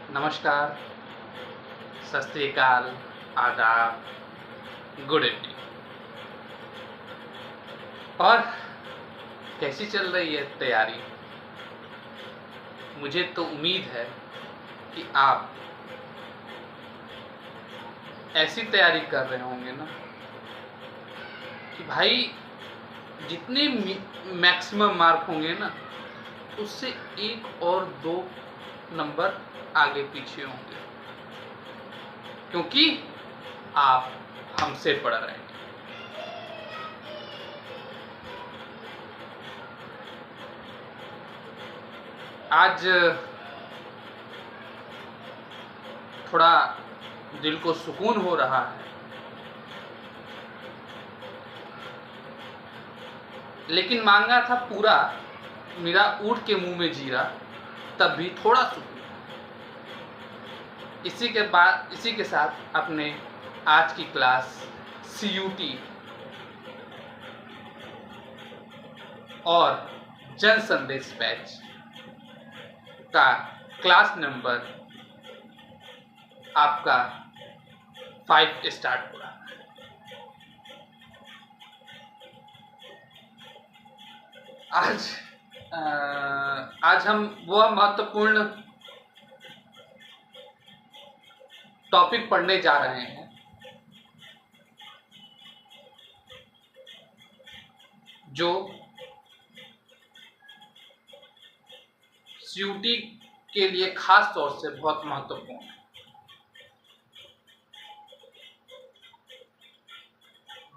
नमस्कार, सत श्री अकाल, आदाब, गुड इवनिंग। और कैसी चल रही है तैयारी? मुझे तो उम्मीद है कि आप ऐसी तैयारी कर रहे होंगे ना कि भाई जितने मैक्सिमम मार्क होंगे ना उससे एक और दो नंबर आगे पीछे होंगे, क्योंकि आप हमसे पढ़ रहे हैं। आज थोड़ा दिल को सुकून हो रहा है, लेकिन मांगा था पूरा, मेरा ऊँट के मुंह में जीरा, तब भी थोड़ा सुकून। इसी के साथ अपने आज की क्लास CUT और जन संदेश बैच का क्लास नंबर आपका 5 स्टार्ट हो रहा है। आज हम वह महत्वपूर्ण टॉपिक पढ़ने जा रहे हैं जो CUT के लिए खास तौर से बहुत महत्वपूर्ण है।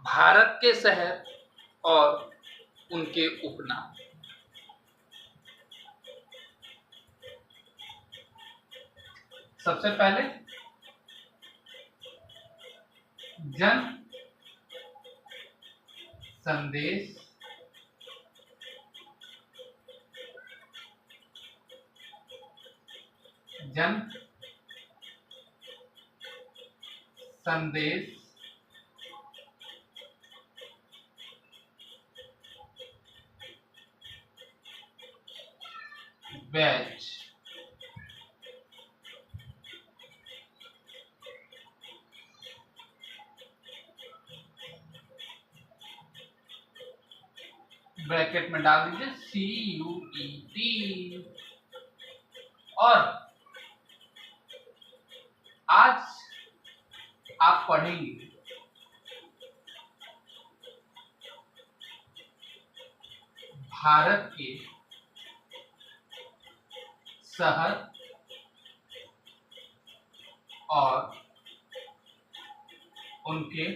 भारत के शहर और उनके उपनाम। सबसे पहले जन संदेश बैच ब्रैकेट में डाल दीजिए CUET। और आज आप पढ़ेंगे भारत के शहर और उनके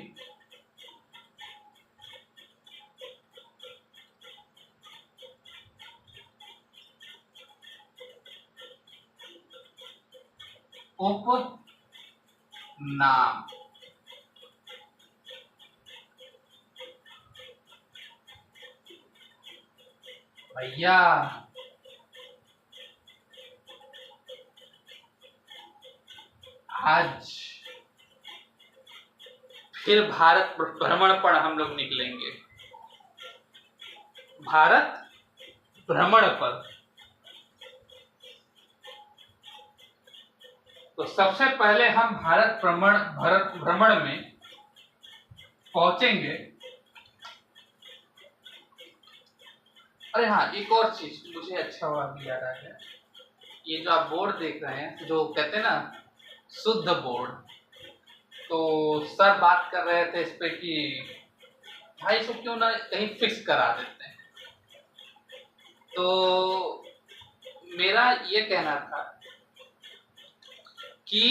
उपनाम। भैया आज फिर भारत भ्रमण पर हम लोग निकलेंगे। भारत भ्रमण पर तो सबसे पहले हम भारत भ्रमण में पहुंचेंगे। अरे हाँ, एक और चीज मुझे अच्छा हुआ भी याद आ गया। ये जो आप बोर्ड देख रहे हैं, जो कहते हैं ना शुद्ध बोर्ड, तो सर बात कर रहे थे इस पे कि भाई इसको क्यों ना कहीं फिक्स करा देते हैं। तो मेरा ये कहना था कि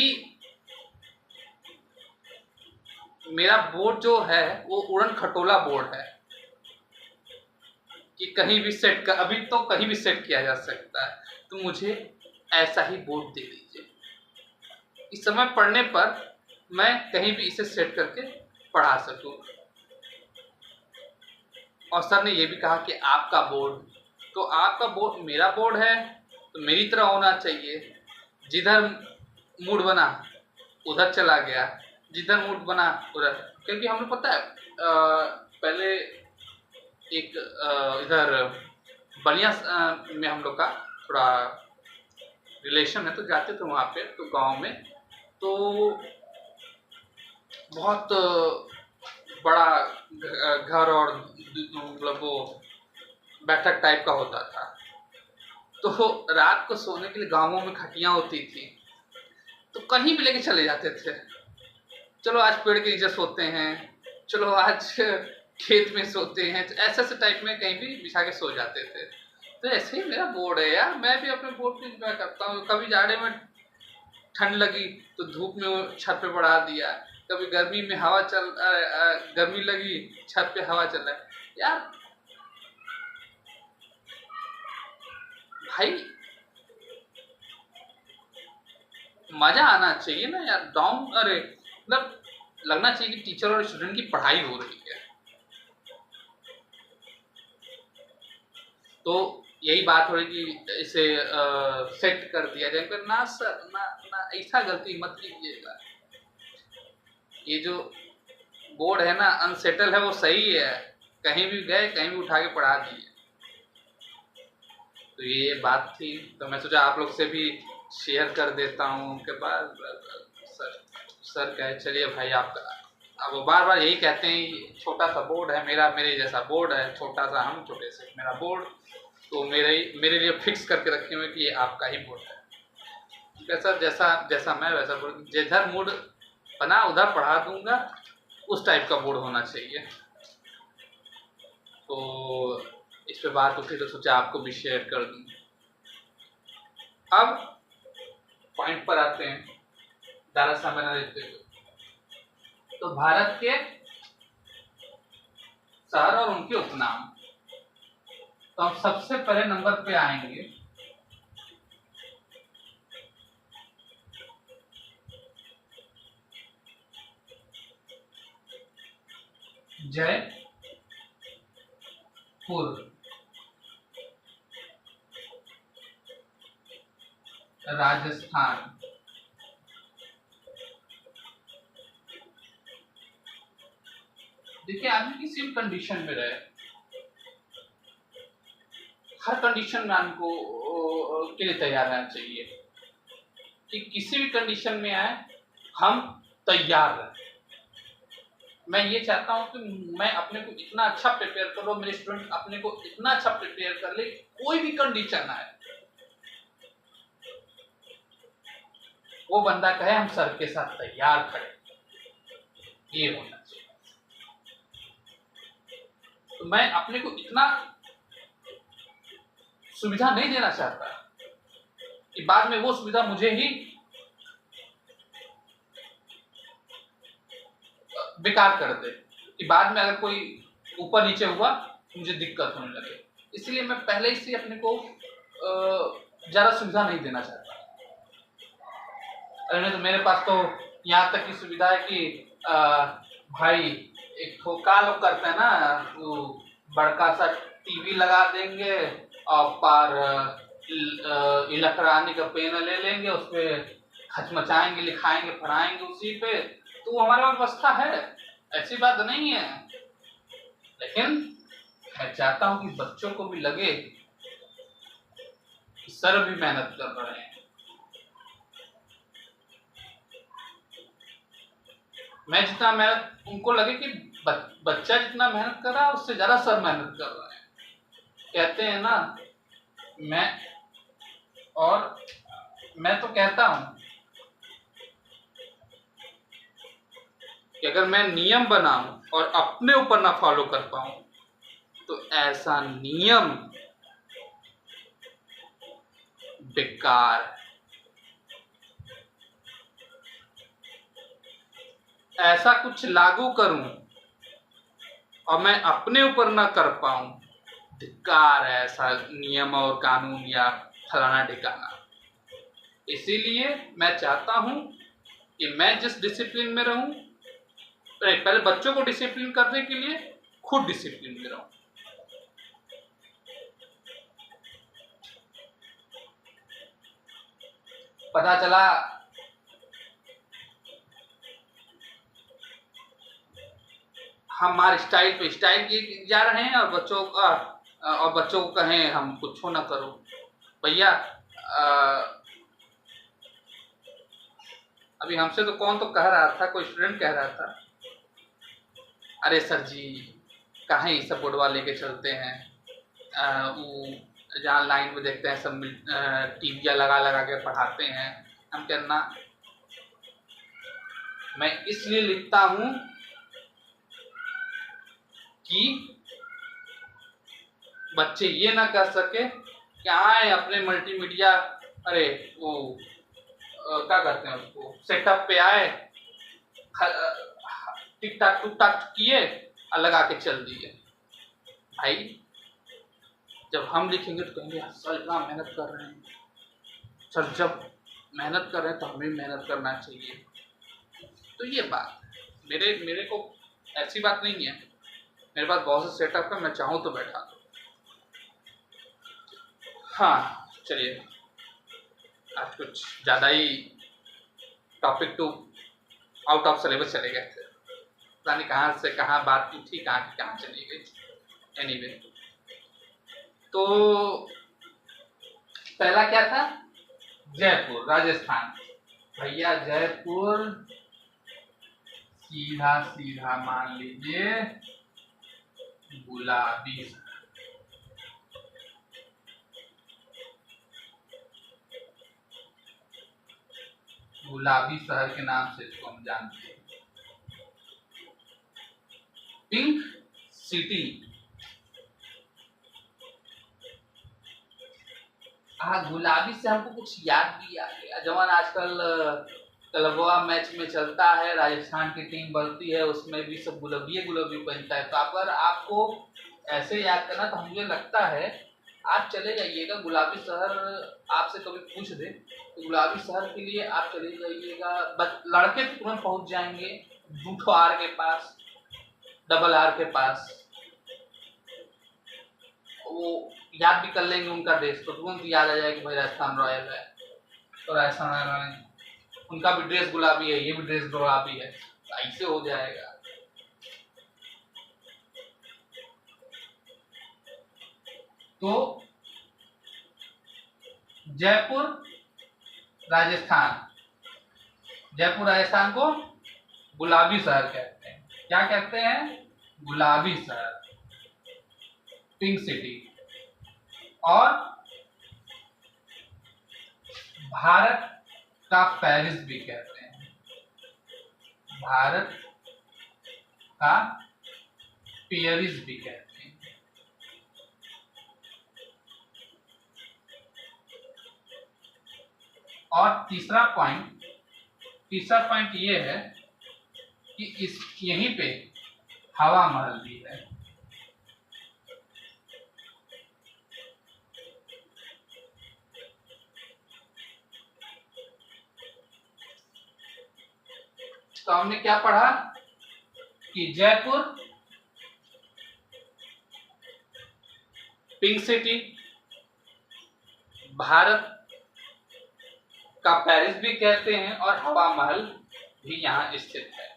मेरा बोर्ड जो है वो उड़न खटोला बोर्ड है कि कहीं भी सेट कर, अभी तो कहीं भी सेट किया जा सकता है, तो मुझे ऐसा ही बोर्ड दे दीजिए। इस समय पढ़ने पर मैं कहीं भी इसे सेट करके पढ़ा सकूं। और सर ने यह भी कहा कि आपका बोर्ड, तो आपका बोर्ड मेरा बोर्ड है तो मेरी तरह होना चाहिए। जिधर मूड बना उधर चला गया, जिधर मूड बना उधर। क्योंकि हमें पता है पहले एक इधर बलिया में हम लोग का थोड़ा रिलेशन है तो जाते थे वहाँ पे, तो गांव में तो बहुत बड़ा घर और मतलब वो बैठक टाइप का होता था। तो रात को सोने के लिए गांवों में खटियां होती थी, तो कहीं भी लेके चले जाते थे। चलो आज पेड़ के नीचे सोते हैं, चलो आज खेत में सोते हैं, तो ऐसे ऐसे टाइप में कहीं भी बिछा के सो जाते थे। तो ऐसे ही मेरा बोर्ड है यार, मैं भी अपने बोर्ड पे इंजॉय करता हूँ। कभी जाड़े में ठंड लगी तो धूप में वो छत पे बढ़ा दिया, कभी गर्मी में हवा गर्मी लगी छत पे हवा चल रहा है यार। भाई मजा आना चाहिए ना यार, डाउन अरे मतलब लगना चाहिए कि टीचर और स्टूडेंट की पढ़ाई हो रही है। तो यही बात हो रही कि इसे सेट कर दिया जाए, पर ना सर ना ना ऐसा गलती मत कीजिएगा। ये जो बोर्ड है ना अनसेटल है, वो सही है, कहीं भी गए कहीं भी उठा के पढ़ा दिए। तो ये बात थी, तो मैं सोचा आप लोग से भी शेयर कर देता हूँ। उनके बाद सर कहे चलिए भाई आपका, अब वो बार बार यही कहते हैं छोटा सा बोर्ड है मेरा, मेरे जैसा बोर्ड है छोटा सा, हम छोटे से मेरा बोर्ड, तो मेरे लिए फिक्स करके रखे हुए कि ये आपका ही बोर्ड है। जैसा जैसा जैसा मैं वैसा बोर्ड, जिधर मूड बना उधर पढ़ा दूंगा, उस टाइप का बोर्ड होना चाहिए। तो इस पे बात उठी तो सोचा आपको भी शेयर कर दूं। अब पॉइंट पर आते हैं, ज़्यादा समय न लेते हुए। तो भारत के शहर और उनके उपनाम, तो हम सबसे पहले नंबर पे आएंगे जयपुर, राजस्थान। देखिए आदमी किसी भी कंडीशन में रहे, हर कंडीशन में आपको के लिए तैयार रहना चाहिए कि किसी भी कंडीशन में आए हम तैयार रहें। मैं ये चाहता हूं कि मैं अपने को इतना अच्छा प्रिपेयर करूं, मेरे स्टूडेंट अपने को इतना अच्छा प्रिपेयर कर ले, कोई भी कंडीशन आए वो बंदा कहे हम सर के साथ तैयार खड़े, ये होना चाहिए। तो मैं अपने को इतना सुविधा नहीं देना चाहता कि बाद में वो सुविधा मुझे ही बेकार कर दे, कि बाद में अगर कोई ऊपर नीचे हुआ मुझे दिक्कत होने लगे। इसलिए मैं पहले ही से अपने को ज्यादा सुविधा नहीं देना चाहता। अरे तो मेरे पास तो यहाँ तक की सुविधा है कि भाई एक का लोग करते हैं ना, वो बड़का सा टीवी लगा देंगे और पार इलेक्ट्रॉनिक पेन ले लेंगे, उस पर खचमचाएंगे, लिखाएंगे, पढ़ाएंगे उसी पे। तो हमारे पास व्यवस्था है, ऐसी बात नहीं है। लेकिन मैं चाहता हूं कि बच्चों को भी लगे कि सर भी मेहनत कर रहे हैं। मैं जितना मेहनत, उनको लगे कि बच्चा जितना मेहनत कर रहा है उससे ज्यादा सर मेहनत कर रहे हैं। कहते हैं ना, मैं तो कहता हूं कि अगर मैं नियम बनाऊं और अपने ऊपर ना फॉलो कर पाऊं तो ऐसा नियम बेकार, ऐसा कुछ लागू करूं और मैं अपने ऊपर ना कर पाऊं, धिक्कार है ऐसा नियम और कानून या फलाना ठिकाना। इसीलिए मैं चाहता हूं कि मैं जिस डिसिप्लिन में रहूं, पहले बच्चों को डिसिप्लिन करने के लिए खुद डिसिप्लिन में रहूं। पता चला हमारे स्टाइल पे स्टाइल किए जा रहे हैं और बच्चों को कहें हम कुछ ना करो। भैया अभी हमसे तो कौन तो कह रहा था, कोई स्टूडेंट कह रहा था, अरे सर जी कहाँ ये सब बोर्डवा लेके चलते हैं, वो जहाँ लाइन में देखते हैं सब टीवियाँ लगा लगा के पढ़ाते हैं। हम कहना, मैं इसलिए लिखता हूँ कि बच्चे ये ना कर सके कि आए अपने मल्टीमीडिया, अरे वो क्या करते हैं उसको, सेटअप पे आए, टिक टाक टुक टाक किए और लगा के चल दिए। भाई जब हम लिखेंगे तो कहेंगे सर इतना मेहनत कर रहे हैं, सर जब मेहनत कर रहे हैं तो हमें मेहनत करना चाहिए। तो ये बात मेरे को ऐसी बात नहीं है, मेरे पास बहुत से सेटअप है, मैं चाहूँ तो बैठा दूँ। हाँ चलिए, आज कुछ ज़्यादा ही topic too out of syllabus चले गए थे, पता नहीं कहाँ से कहाँ बात की थी, कहाँ की कहाँ चली गई। एनीवे, तो पहला क्या था, जयपुर राजस्थान। भैया जयपुर सीधा सीधा मान लीजिए गुलाबी, गुलाबी शहर के नाम से इसको हम जानते हैं, पिंक सिटी। हाँ, गुलाबी से हमको कुछ याद भी आ गया, जवान आजकल क्लबवा मैच में चलता है, राजस्थान की टीम बनती है, उसमें भी सब गुलाबी गुलाबी बनता है। तो अगर आपको ऐसे याद करना तो मुझे लगता है आप चले जाइएगा गुलाबी शहर, आपसे कभी पूछ दे तो गुलाबी शहर के लिए आप चले जाइएगा, बस लड़के तुरंत पहुंच जाएंगे, 2 आर के पास, डबल आर के पास, वो याद भी कर लेंगे उनका ड्रेस, तो तुरंत याद आ जाएगा कि भाई राजस्थान रॉयल है, तो राजस्थान रॉयल उनका भी ड्रेस गुलाबी है, ये भी ड्रेस गुलाबी है, ऐसे हो जाएगा। तो जयपुर राजस्थान, जयपुर राजस्थान को गुलाबी शहर कहते हैं। क्या कहते हैं? गुलाबी शहर, पिंक सिटी। और भारत का पेरिस भी कहते हैं, भारत का पेरिस भी कहते हैं। और तीसरा पॉइंट ये है कि इस यहीं पे हवा महल भी है। तो हमने क्या पढ़ा कि जयपुर पिंक सिटी, भारत का पेरिस भी कहते हैं, और हवा महल भी यहाँ स्थित है।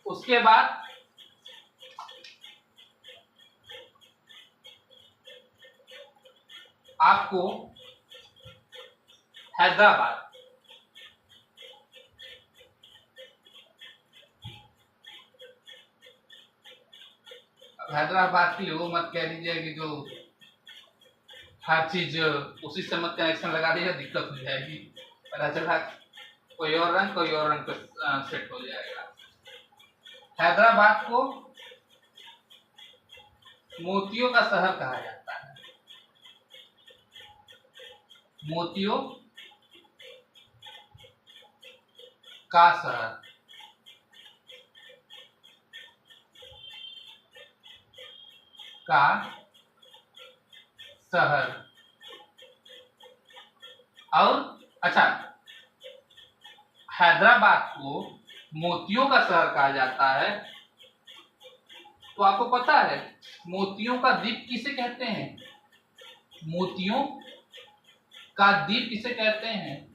उसके बाद आपको हैदराबाद, हैदराबाद के लिए वो मत कह दीजिए कि जो हर चीज उसी से मत कनेक्शन लगा दीजिए, दिक्कत हो जाएगी, पता चला कोई और रंग पे सेट हो जाएगा। हैदराबाद को मोतियों का शहर कहा जाता है, मोतियों का शहर। का शहर। और अच्छा, हैदराबाद को मोतियों का शहर कहा जाता है, तो आपको पता है मोतियों का द्वीप किसे कहते हैं? मोतियों का द्वीप किसे कहते हैं?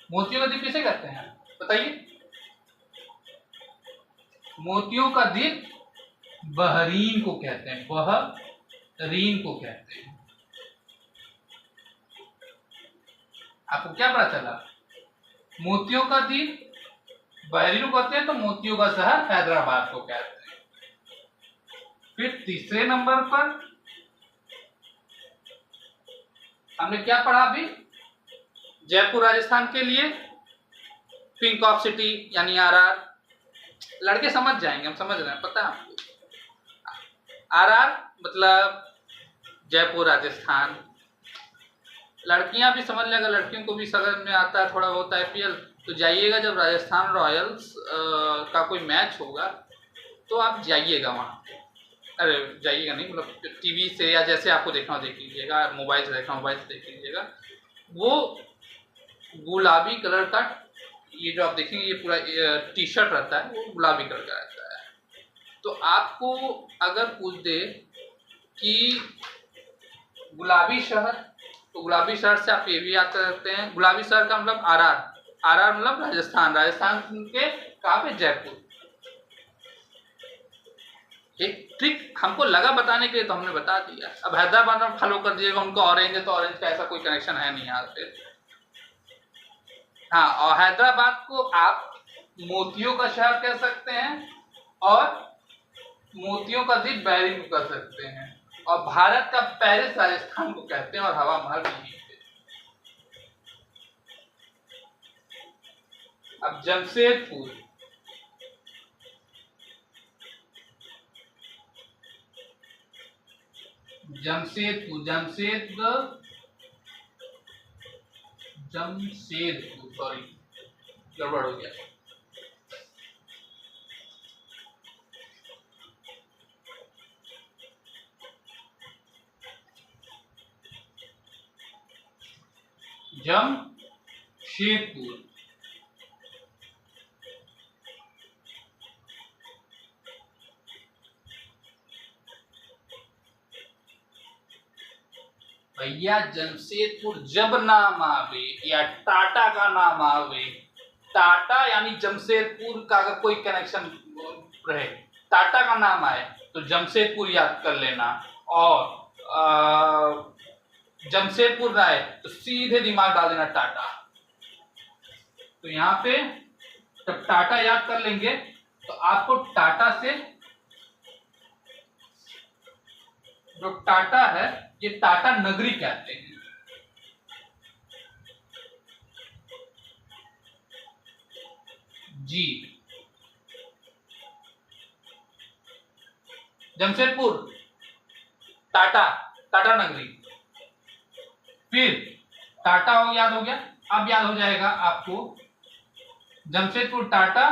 मोतियों का द्वीप किसे कहते हैं बताइए? मोतियों का द्वीप बहरीन को कहते हैं, बहरीन को कहते हैं। आपको क्या पता चला? मोतियों का द्वीप बहरीन को कहते हैं, तो मोतियों का शहर हैदराबाद को कहते हैं। फिर तीसरे नंबर पर हमने क्या पढ़ा अभी? जयपुर राजस्थान के लिए पिंक ऑफ सिटी यानी आरआर। लड़के समझ जाएंगे, हम समझ रहे हैं, पता है आपको। आरआर मतलब जयपुर राजस्थान। लड़कियां भी समझ लेगा, लड़कियों को भी समझ में आता है थोड़ा बहुत आईपीएल। तो जाइएगा जब राजस्थान रॉयल्स का कोई मैच होगा तो आप जाइएगा वहाँ। अरे जाइएगा नहीं, मतलब टीवी से या जैसे आपको देखना हो देख लीजिएगा, मोबाइल से देखना मोबाइल से देख लीजिएगा। वो गुलाबी कलर का, ये जो आप देखेंगे ये पूरा टी शर्ट रहता है, वो गुलाबी कलर का रहता है। तो आपको अगर पूछ दे कि गुलाबी शहर, तो गुलाबी शहर से आप ये भी याद कर सकते हैं, गुलाबी शहर का मतलब आरआर। आरआर मतलब राजस्थान, राजस्थान के कहाँ पे? जयपुर। एक ट्रिक हमको लगा बताने के लिए तो हमने बता दिया। अब हैदराबाद में फॉलो कर दिएगा, उनको ऑरेंज है तो ऑरेंज का ऐसा कोई कनेक्शन है नहीं यहाँ से। हाँ, और हैदराबाद को आप मोतियों का शहर कह सकते हैं और मोतियों का द्वीप बहरीन को कह सकते हैं, और भारत का पेरिस राजस्थान को कहते हैं, और हवा महल भी। अब जमशेदपुर, जमशेदपुर सॉरी गड़बड़ हो गया। जमशेदपुर, भैया जमशेदपुर जब नाम आवे या टाटा का नाम आवे, टाटा यानी जमशेदपुर का अगर कोई कनेक्शन रहे, टाटा का नाम आए तो जमशेदपुर याद कर लेना, और जमशेदपुर ना आए तो सीधे दिमाग डाल देना टाटा। तो यहाँ पे जब टाटा याद कर लेंगे तो आपको टाटा से, जो टाटा है ये टाटा नगरी कहते हैं। जी, जमशेदपुर टाटा, टाटा नगरी। फिर टाटा याद हो गया, अब याद हो जाएगा आपको जमशेदपुर टाटा,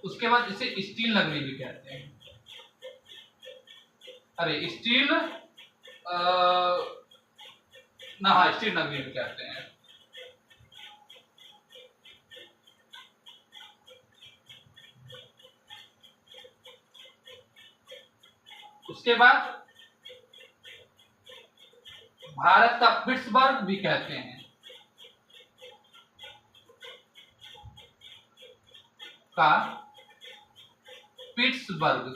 उसके बाद इसे स्टील नगरी भी कहते हैं। अरे स्टील ना, हाँ स्टील नगरी भी कहते हैं। उसके बाद भारत का पिट्सबर्ग भी कहते हैं। का पिट्सबर्ग,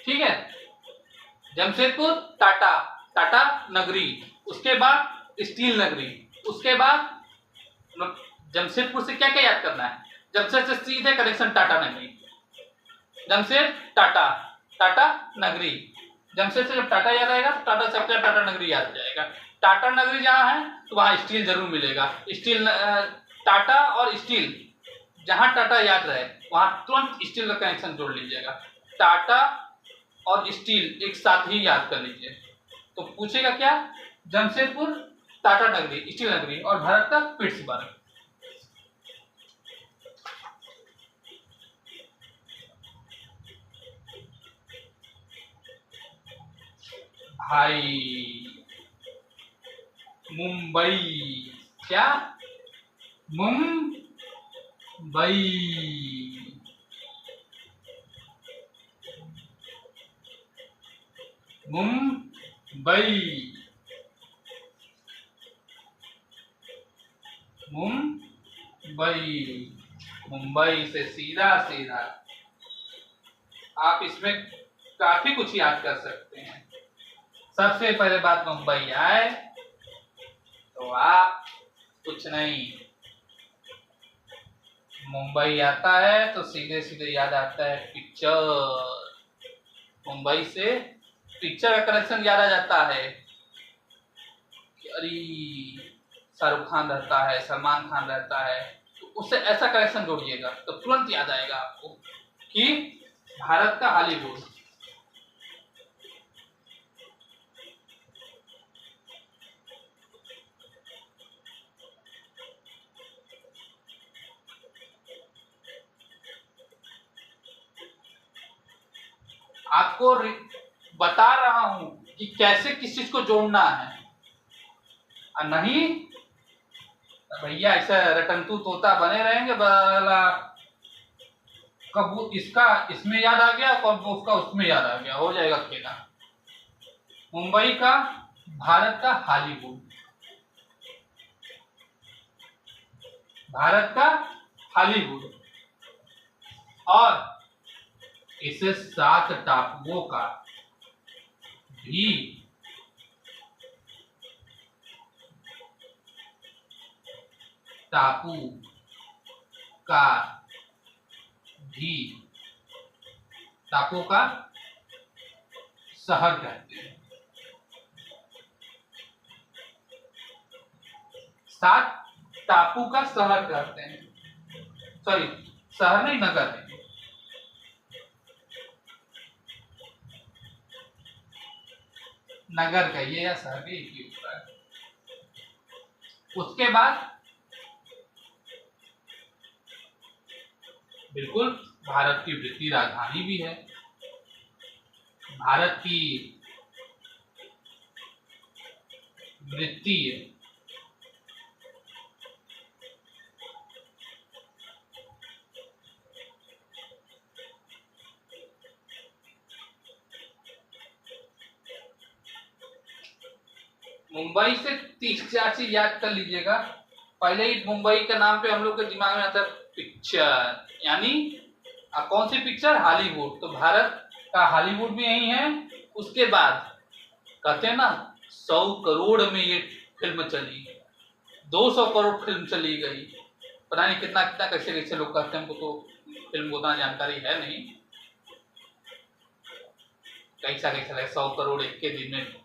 ठीक है। जमशेदपुर टाटा, टाटा नगरी, उसके बाद स्टील नगरी, उसके बाद जमशेदपुर से क्या क्या याद करना है? जमशेद से सीधे कनेक्शन टाटा नगरी, जमशेद टाटा, टाटा नगरी। जमशेद से जब टाटा याद आएगा तो टाटा से टाटा नगरी याद आ जाएगा। टाटा नगरी जहाँ है तो वहाँ स्टील जरूर मिलेगा। स्टील, टाटा और स्टील, जहाँ टाटा याद रहे वहाँ तुरंत स्टील का कनेक्शन जोड़ लीजिएगा। टाटा और स्टील एक साथ ही याद कर लीजिए। तो पूछेगा क्या? जमशेदपुर टाटा नगरी, स्टील नगरी, और भारत का पिट्सबर्ग। भाई मुंबई, क्या? मुंबई, मुंबई। मुंबई, मुंबई से सीधा सीधा आप इसमें काफी कुछ याद कर सकते हैं। सबसे पहले बात, मुंबई आए तो आप कुछ नहीं, मुंबई आता है तो सीधे सीधे याद आता है पिक्चर। मुंबई से पिक्चर का कनेक्शन याद आ जाता है कि अरे शाहरुख खान रहता है, सलमान खान रहता है, तो उससे ऐसा कनेक्शन जोड़िएगा तो तुरंत याद आएगा आपको कि भारत का हॉलीवुड। आपको बता रहा हूं कि कैसे किस चीज को जोड़ना है, और नहीं भैया ऐसा रटंतू तोता बने रहेंगे वाला, कब वो इसका इसमें याद आ गया, कब उसका उसमें याद आ गया, हो जाएगा खेला। मुंबई का भारत का हॉलीवुड, भारत का हॉलीवुड, और इसे 7 टापुओं का भी टापू का भी टापू का शहर कहते हैं। 7 टापू का शहर कहते हैं, सॉरी शहर नहीं, नगर है। नगर कहिए या शहर भी एक ही होता है। उसके बाद बिल्कुल भारत की वृत्तीय राजधानी भी है, भारत की वृत्तीय मुंबई से 3-4 चीज याद कर लीजिएगा। पहले ही मुंबई के नाम पे हम लोग के दिमाग में आता है पिक्चर, यानी कौन सी पिक्चर, हॉलीवुड, तो भारत का हॉलीवुड भी यही है। उसके बाद कहते हैं ना 100 करोड़ में ये फिल्म चली, 200 करोड़ फिल्म चली गई, पता नहीं कितना कितना कैसे कैसे लोग कहते हैं, हमको तो फिल्म को उतना जानकारी है नहीं, कैसा कैसा 100 करोड़ एक के दिन में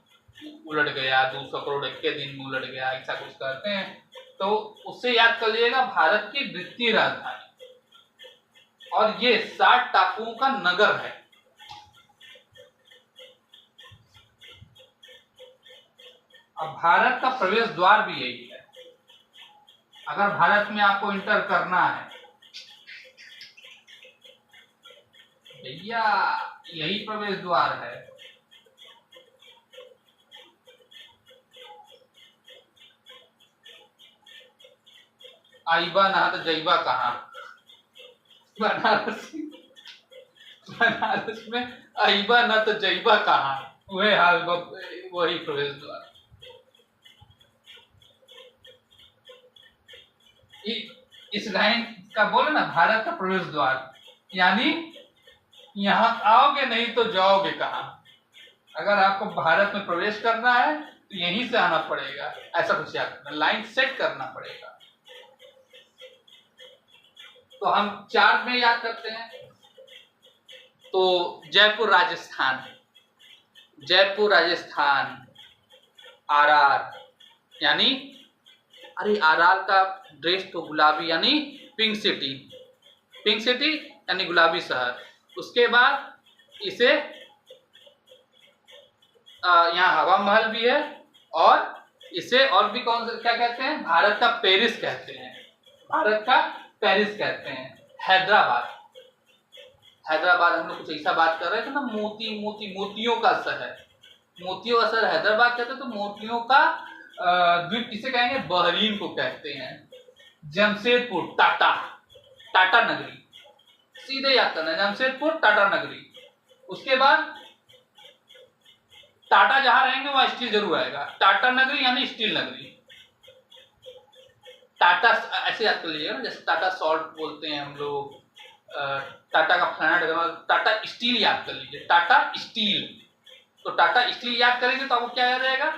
उलट गया, 200 करोड़ एक के दिन में उलट गया, ऐसा कुछ करते हैं। तो उससे याद कर लीजिएगा भारत की वृत्तीय राजधानी, और ये 7 टापुओं का नगर है। अब भारत का प्रवेश द्वार भी यही है। अगर भारत में आपको इंटर करना है भैया, यही प्रवेश द्वार है। आईबा ना तो जईबा कहाँ, बनारस में आईबा ना तो जईबा कहाँ, वही हाल, वही प्रवेश द्वार। इस लाइन का बोले ना भारत का प्रवेश द्वार, यानी यहाँ आओगे नहीं तो जाओगे कहाँ। अगर आपको भारत में प्रवेश करना है तो यहीं से आना पड़ेगा, ऐसा कुछ याद करना, लाइन सेट करना पड़ेगा। तो हम 4 में याद करते हैं, तो जयपुर राजस्थान, जयपुर राजस्थान, आरआर, यानी अरे आरआर का ड्रेस तो गुलाबी, यानी पिंक सिटी, पिंक सिटी यानी गुलाबी शहर। उसके बाद इसे यहाँ हवा महल भी है, और इसे और भी कौन सा क्या कहते हैं, भारत का पेरिस कहते हैं, भारत का पेरिस कहते हैं। हैदराबाद, हैदराबाद हम लोग कुछ ऐसा बात कर रहे थे ना, मोती मोती मोतियों का शहर, मोतियों का शहर हैदराबाद कहते हैं। तो मोतियों का द्वीप किसे कहेंगे, बहरीन को कहते हैं। जमशेदपुर, टाटा, टाटा नगरी, सीधे याद करना, जमशेदपुर टाटा नगरी। उसके बाद टाटा जहां रहेंगे वहां स्टील जरूर आएगा, टाटा नगरी यानी स्टील नगरी। टाटा ऐसे याद कर लीजिएगा ना, जैसे टाटा सॉल्ट बोलते हैं हम लोग, टाटा का फलाना, टाटा स्टील याद कर लीजिए, टाटा स्टील। तो टाटा स्टील याद करेंगे तो आपको क्या याद आएगा,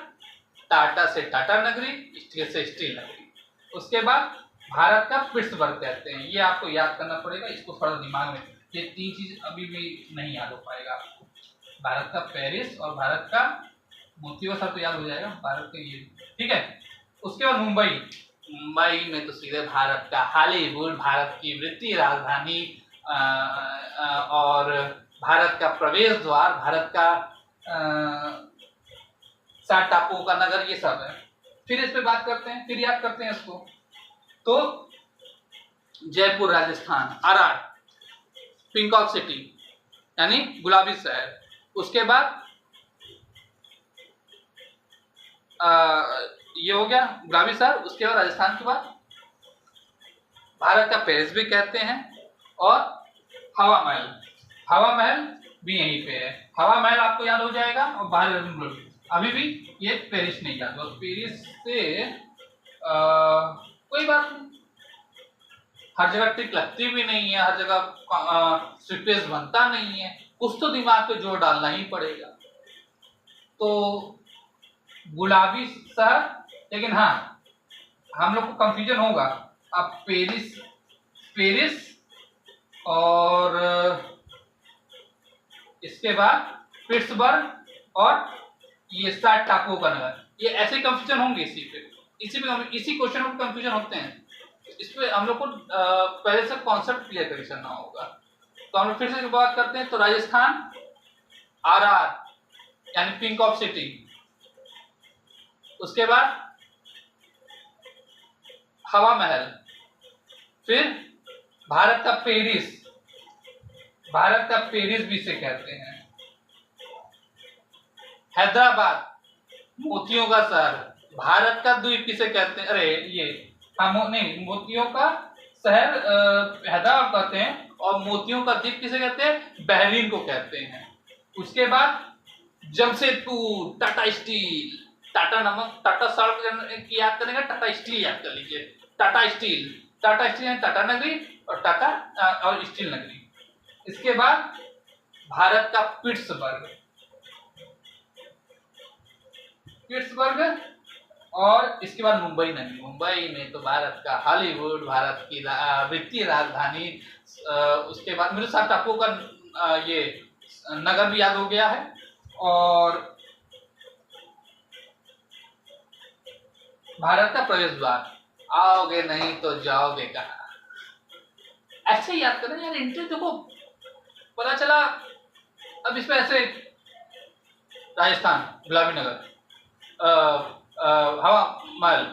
टाटा से टाटा नगरी, स्टील से स्टील नगरी। उसके बाद भारत का पिट्सबर्ग कहते हैं, ये आपको याद करना पड़ेगा, इसको थोड़ा दिमाग में, ये तीन चीज अभी भी नहीं याद हो पाएगा आपको। भारत का पेरिस और भारत का मोतियो सर तो याद हो जाएगा, भारत का ये, ठीक है। उसके बाद मुंबई, मुंबई में तो सीधे भारत का हॉलीवुड, भारत की वित्तीय राजधानी और भारत का प्रवेश द्वार, भारत का 7 टापुओं का नगर, ये सब है। फिर इस पे बात करते हैं, फिर याद करते हैं इसको। तो जयपुर राजस्थान, आरआर, पिंकॉक सिटी यानी गुलाबी शहर। उसके बाद ये हो गया गुलाबी शहर। उसके बाद राजस्थान के बाद भारत का पेरिस भी कहते हैं, और हवा महल, हवा महल भी यहीं पे है। हवा महल आपको याद हो जाएगा, और भारत अभी भी ये पेरिस नहीं याद, और पेरिस से कोई बात नहीं, हर जगह टिक लगती भी नहीं है, हर जगह स्वीटनेस बनता नहीं है, कुछ तो दिमाग पे जोर डालना ही पड़ेगा। तो गुलाबी शहर, लेकिन हाँ हम लोग को कंफ्यूजन होगा, अब पेरिस, पेरिस और इसके बाद पिट्सबर्ग और ये 7 टापुओं का नगर, ये ऐसे कंफ्यूजन होंगे इसी क्वेश्चन में कंफ्यूजन होते हैं। इस पे हम लोग को पहले से कॉन्सेप्ट क्लियर करना होगा। तो हम लोग फिर से बात करते हैं। तो राजस्थान, आरआर यानी पिंकॉक सिटी, उसके बाद हवा महल, फिर भारत का पेरिस, भारत का पेरिस भी से कहते हैं, हैदराबाद मोतियों का शहर, भारत का द्वीप किसे कहते हैं, अरे ये नहीं, मोतियों का शहर हैदराबाद कहते हैं, और मोतियों का द्वीप किसे कहते हैं, बहरीन को कहते हैं। उसके बाद जमशेदपुर, टाटा स्टील, टाटा नमक, टाटा सॉल्ट की याद करेंगे, टाटा स्टील याद कर लीजिए, टाटा स्टील, टाटा स्टील यानी टाटा नगरी, और टाटा और स्टील नगरी। इसके बाद भारत का पिट्सबर्ग, पिट्सबर्ग, और इसके बाद मुंबई नगरी, मुंबई में तो भारत का हॉलीवुड, भारत की वित्तीय राजधानी, उसके बाद मेरे साथ टापुओं का ये नगर भी याद हो गया है, और भारत का प्रवेश द्वार, आओगे नहीं तो जाओगे कहाँ, ऐसे याद करें यार। इंटर देखो पता चला, अब इसमें ऐसे राजस्थान गुलाबी नगर, हवा महल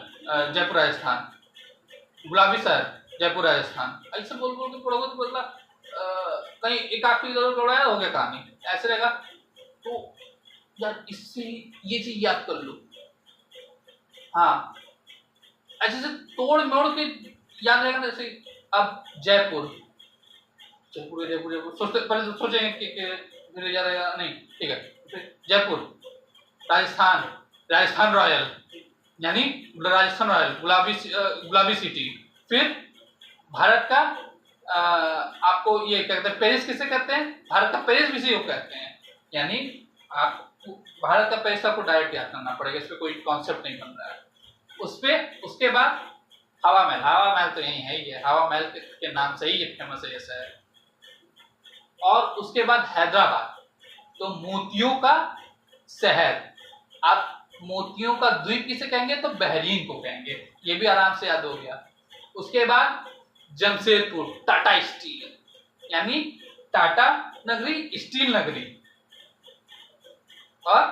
जयपुर राजस्थान, गुलाबी शहर जयपुर राजस्थान, ऐसे बोल के पढ़ोगे तो मतलब कहीं एक आखिरी दौड़ाया हो गया कहानी, ऐसे रहेगा। तो यार इससे ये चीज याद कर लो, हाँ ऐसे से तोड़ मोड़ के याद रहेगा ना। जैसे अब जयपुर, जयपुर जयपुर जयपुर सोचते, पहले तो सोचेंगे कि याद रहेगा नहीं, ठीक है। जयपुर, राजस्थान, राजस्थान रॉयल यानी राजस्थान रॉयल, गुलाबी सिटी। फिर भारत का आपको ये कहते हैं पेरिस, किसे कहते हैं, भारत का पेरिस भी इसी को कहते हैं, यानी आप भारत का पेरिस आपको डायरेक्ट याद करना पड़ेगा, इस पर कोई कॉन्सेप्ट नहीं बन रहा है उस पे। उसके बाद हवा महल, हवा महल तो यही है, ये हवा महल के नाम से ही ये फेमस है ये शहर। और उसके बाद हैदराबाद, तो मोतियों का शहर, आप मोतियों का द्वीप किसे कहेंगे, तो बहरीन को कहेंगे, ये भी आराम से याद हो गया। उसके बाद जमशेदपुर, टाटा स्टील यानी टाटा नगरी, स्टील नगरी। और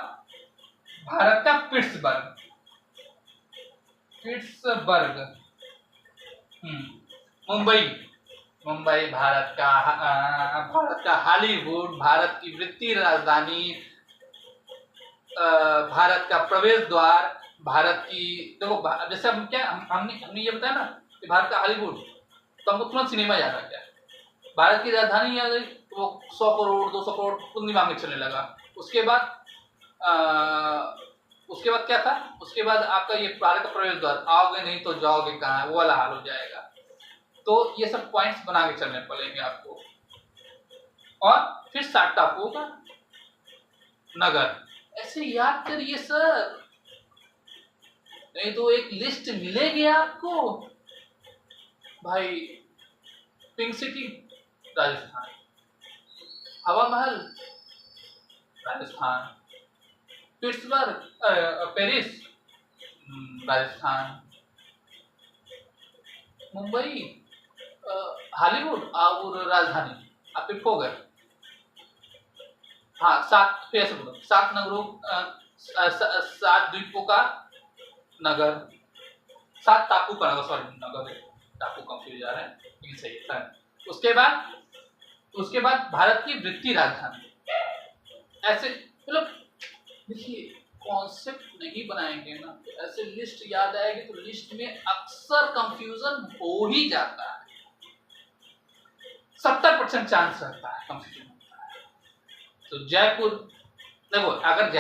भारत का पिट्सबर्ग, पिट्सबर्ग, मुंबई, मुंबई भारत का हॉलीवुड, भारत की वित्तीय राजधानी, भारत का प्रवेश द्वार, भारत की देखो जैसे हम क्या हमने ये बताया ना कि भारत का हॉलीवुड, तो हमको तुरंत सिनेमा याद आ गया। भारत की राजधानी याद आई तो वो 100 करोड़ 200 करोड़ तो दिमाग में चलने लगा। उसके बाद उसके बाद क्या था, उसके बाद आपका ये प्रार का प्रवेश द्वार, आओगे नहीं तो जाओगे कहाँ, वो वाला हाल हो जाएगा। तो ये सब पॉइंट्स बना के चलने पड़ेंगे आपको। और फिर 7 टापुओं का नगर। ऐसे याद करिए सर, नहीं तो एक लिस्ट मिलेगी आपको भाई। पिंक सिटी राजस्थान, हवा महल Rajasthan, Pittsburgh Paris Rajasthan, Mumbai Hollywood और राजधानी, आप पिक हो गए। हाँ 7, फिर ऐसे बोलो 7 नगरों 7 द्वीपों का नगर, 7 टापू का नगर, सॉरी नगर टापू कंफ्यूज जा रहे हैं, लेकिन सही है। उसके बाद भारत की वृत्तीय राजधानी। ऐसे मतलब देखिए, कॉन्सेप्ट नहीं बनाएंगे ना तो ऐसे लिस्ट याद आएगी तो लिस्ट में अक्सर कंफ्यूजन हो ही जाता है, 70% चांस रहता है कंफ्यूजन होता है। तो जयपुर देखो, अगर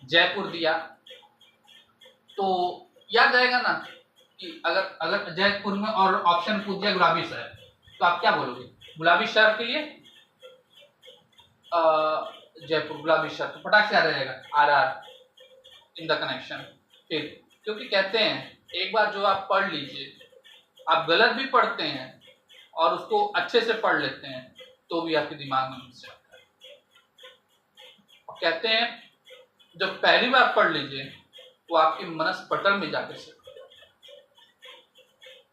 जयपुर दिया तो याद आएगा ना कि अगर जयपुर में और ऑप्शन पूछ दिया गुलाबी शहर, तो आप क्या बोलोगे? गुलाबी शहर के लिए जयपुर गुलाबी शहर, तो फटाक से आ जाएगा RR इन द कनेक्शन। फिर क्योंकि कहते हैं एक बार जो आप पढ़ लीजिए, आप गलत भी पढ़ते हैं और उसको अच्छे से पढ़ लेते हैं तो भी आपके दिमाग में घुस जाता है। और कहते हैं जब पहली बार पढ़ लीजिए वो आपके मनस्पटल में जाकर से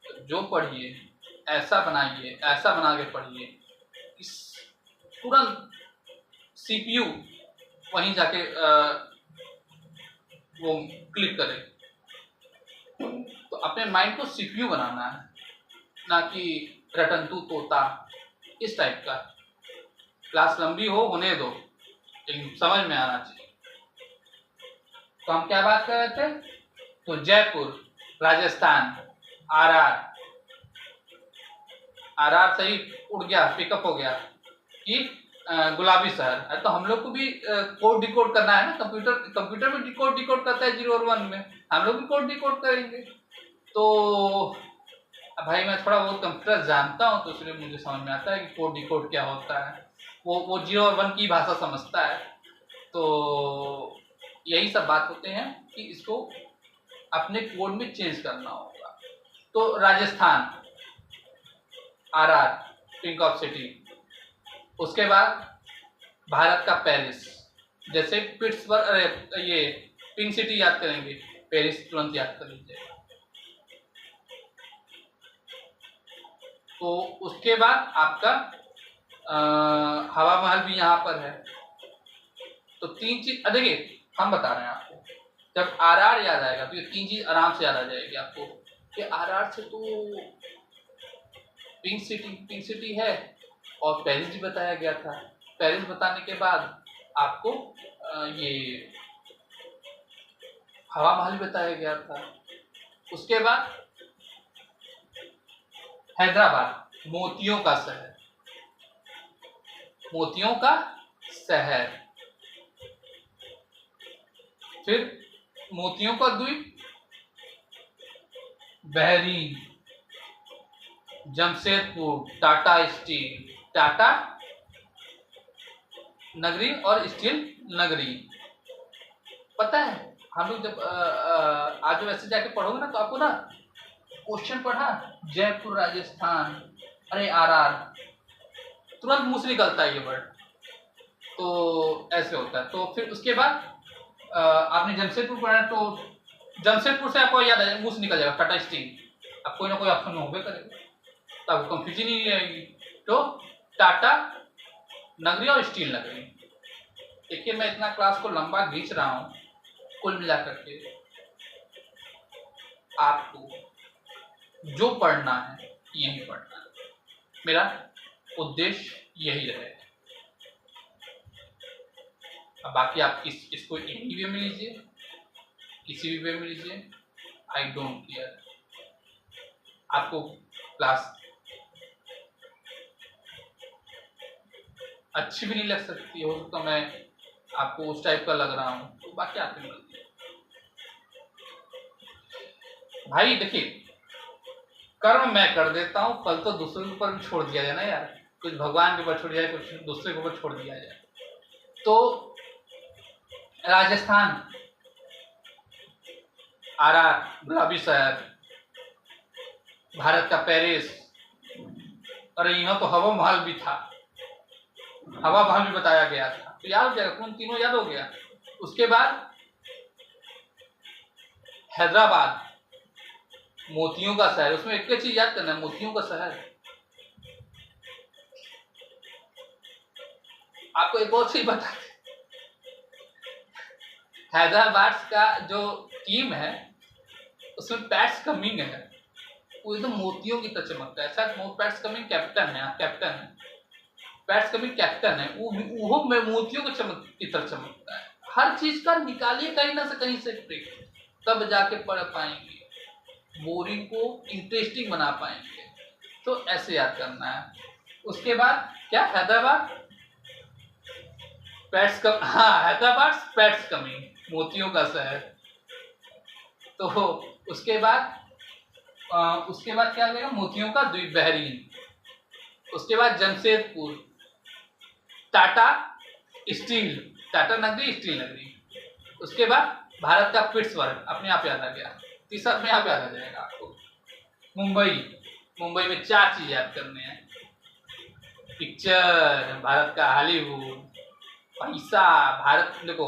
तो जो पढ़िए ऐसा बनाइए, ऐसा बना के पढ़िए, इस तुरंत CPU वहीं जाके वो क्लिक करे। तो अपने माइंड को CPU बनाना है, ना कि रटंतू तोता इस टाइप का। क्लास लंबी होने दो, लेकिन समझ में आना चाहिए। तो हम क्या बात कर रहे थे? तो जयपुर राजस्थान, RR सही उड़ गया, पिकअप हो गया कि गुलाबी शहर। तो हम लोग को भी कोड डिकोड करना है ना, कंप्यूटर में डिकोड करता है 0 और 1 में, हम लोग भी कोड डिकोड करेंगे। तो भाई मैं थोड़ा बहुत कंप्यूटर जानता हूँ तो इसलिए मुझे समझ में आता है कि कोड डिकोड क्या होता है। वो 0 और 1 की भाषा समझता है। तो यही सब बात होते हैं कि इसको अपने कोड में चेंज करना होगा। तो Rajasthan RR pink of city, उसके बाद भारत का पेरिस, जैसे पिट्सबर्ग, ये पिंक सिटी याद करेंगे, पेरिस तुरंत याद कर लीजिएगा। तो उसके बाद आपका हवा महल भी यहाँ पर है। तो 3 चीज देखिए हम बता रहे हैं आपको, जब RR याद आएगा तो ये 3 चीज आराम से याद आ जाएगी आपको कि RR से तो पिंक सिटी है और पेरिस भी बताया गया था। पेरिस बताने के बाद आपको ये हवा महल बताया गया था। उसके बाद हैदराबाद मोतियों का शहर, मोतियों का शहर। फिर मोतियों का द्वीप बहरीन, जमशेदपुर टाटा स्टील, टाटा नगरी और स्टील नगरी। पता है हम लोग जब आज वैसे जाके पढ़ोगे ना तो आपको ना क्वेश्चन पढ़ा जयपुर राजस्थान, अरे RR, तुरंत मुंह से निकलता है ये वर्ड। तो ऐसे होता है। तो फिर उसके बाद आपने जमशेदपुर पढ़ा तो जमशेदपुर से आपको याद आ जाएगा, मुंह से निकल जाएगा टाटा स्टील। अब कोई ना कोई ऑप्शन में होबे करेगा तो आपको कंफ्यूजन ही नहीं रहेगी। तो टाटा नगरी और स्टील नगरी। देखिए मैं इतना क्लास को लंबा खींच रहा हूँ, कुल मिलाकर के आपको जो पढ़ना है यही पढ़ना है, मेरा उद्देश्य यही रहे। अब बाकी आप इसको एनी वे में लीजिए, किसी भी वे में लीजिए, आई डोंट केयर। आपको क्लास अच्छी भी नहीं लग सकती, हो सकता मैं आपको उस टाइप का लग रहा हूँ, तो बाकी आपकी मर्जी है भाई। देखिए, कर्म मैं कर देता हूँ, फल तो दूसरे के ऊपर भी छोड़ दिया जाए ना यार। कुछ भगवान के ऊपर छोड़ दिया जाए, कुछ दूसरे के ऊपर छोड़ दिया जाए। तो राजस्थान, आरआर, गुलाबी शहर, भारत का पेरिस, और यहाँ तो हवा महल भी था, हवा महल भी बताया गया था। तो याद हो जाएगा, कौन तीनों याद हो गया। उसके बाद हैदराबाद, मोतियों का शहर। उसमें एक चीज याद करना है, मोतियों का शहर। आपको एक और चीज बता, हैदराबाद का जो टीम है उसमें पैट्स कमिंग है, वो एकदम मोतियों की तरह चमकता है। शायद पैट्स कमिंग कैप्टन है, कैप्टन है, पैट्स कमिंग कैप्टन है। वो मोतियों की तरह चमकता है। हर चीज का निकालिए कहीं ना से कहीं से ट्रिक, तब जाके पढ़ पाएंगे, बोरिंग को इंटरेस्टिंग बना पाएंगे। तो ऐसे याद करना है। उसके बाद क्या, हैदराबाद पैट्स कम, हाँ हैदराबाद पैट्स कमिंग, मोतियों का शहर। तो उसके बाद क्या लगेगा, मोतियों का द्वीप बहरीन। उसके बाद जमशेदपुर, टाटा स्टील, टाटा नगरी, स्टील नगरी। उसके बाद भारत का पिट्सबर्ग, अपने आप याद आ गया, तीसरा अपने आप याद आ जाएगा आपको। मुंबई, मुंबई में 4 चीज याद करने हैं, पिक्चर, भारत का हॉलीवुड, पैसा। भारत, देखो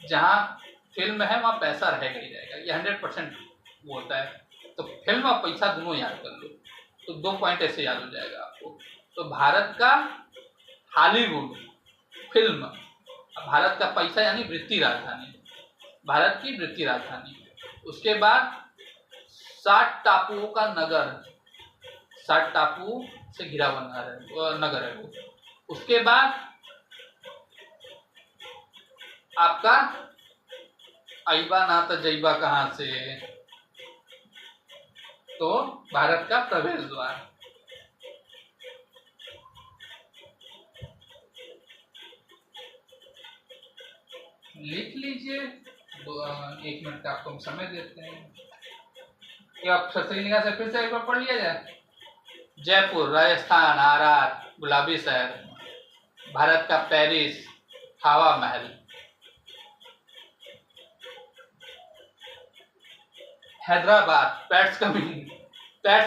जहाँ फिल्म है वहाँ पैसा रहेगा ही रहेगा, ये 100% वो होता है। तो फिल्म और पैसा दोनों याद कर लो, तो 2 पॉइंट ऐसे याद हो जाएगा आपको। तो भारत का हॉलीवुड फिल्म, भारत का पैसा यानी वृत्ति राजधानी, भारत की वृत्ति राजधानी। उसके बाद 60 टापुओं का नगर, 60 टापुओं से घिरा हुआ नगर है वो। उसके बाद आपका आइबा ना तो जईबा कहाँ से, तो भारत का प्रवेश द्वार। लिख लीजिए, 1 मिनट का आपको हम समय देते हैं। क्या आप सही निगाह से फिर से एक बार पढ़ लिया जाए। जयपुर, राजस्थान, आरआर, गुलाबी शहर, भारत का पेरिस, हवा महल, हैदराबाद पैट्स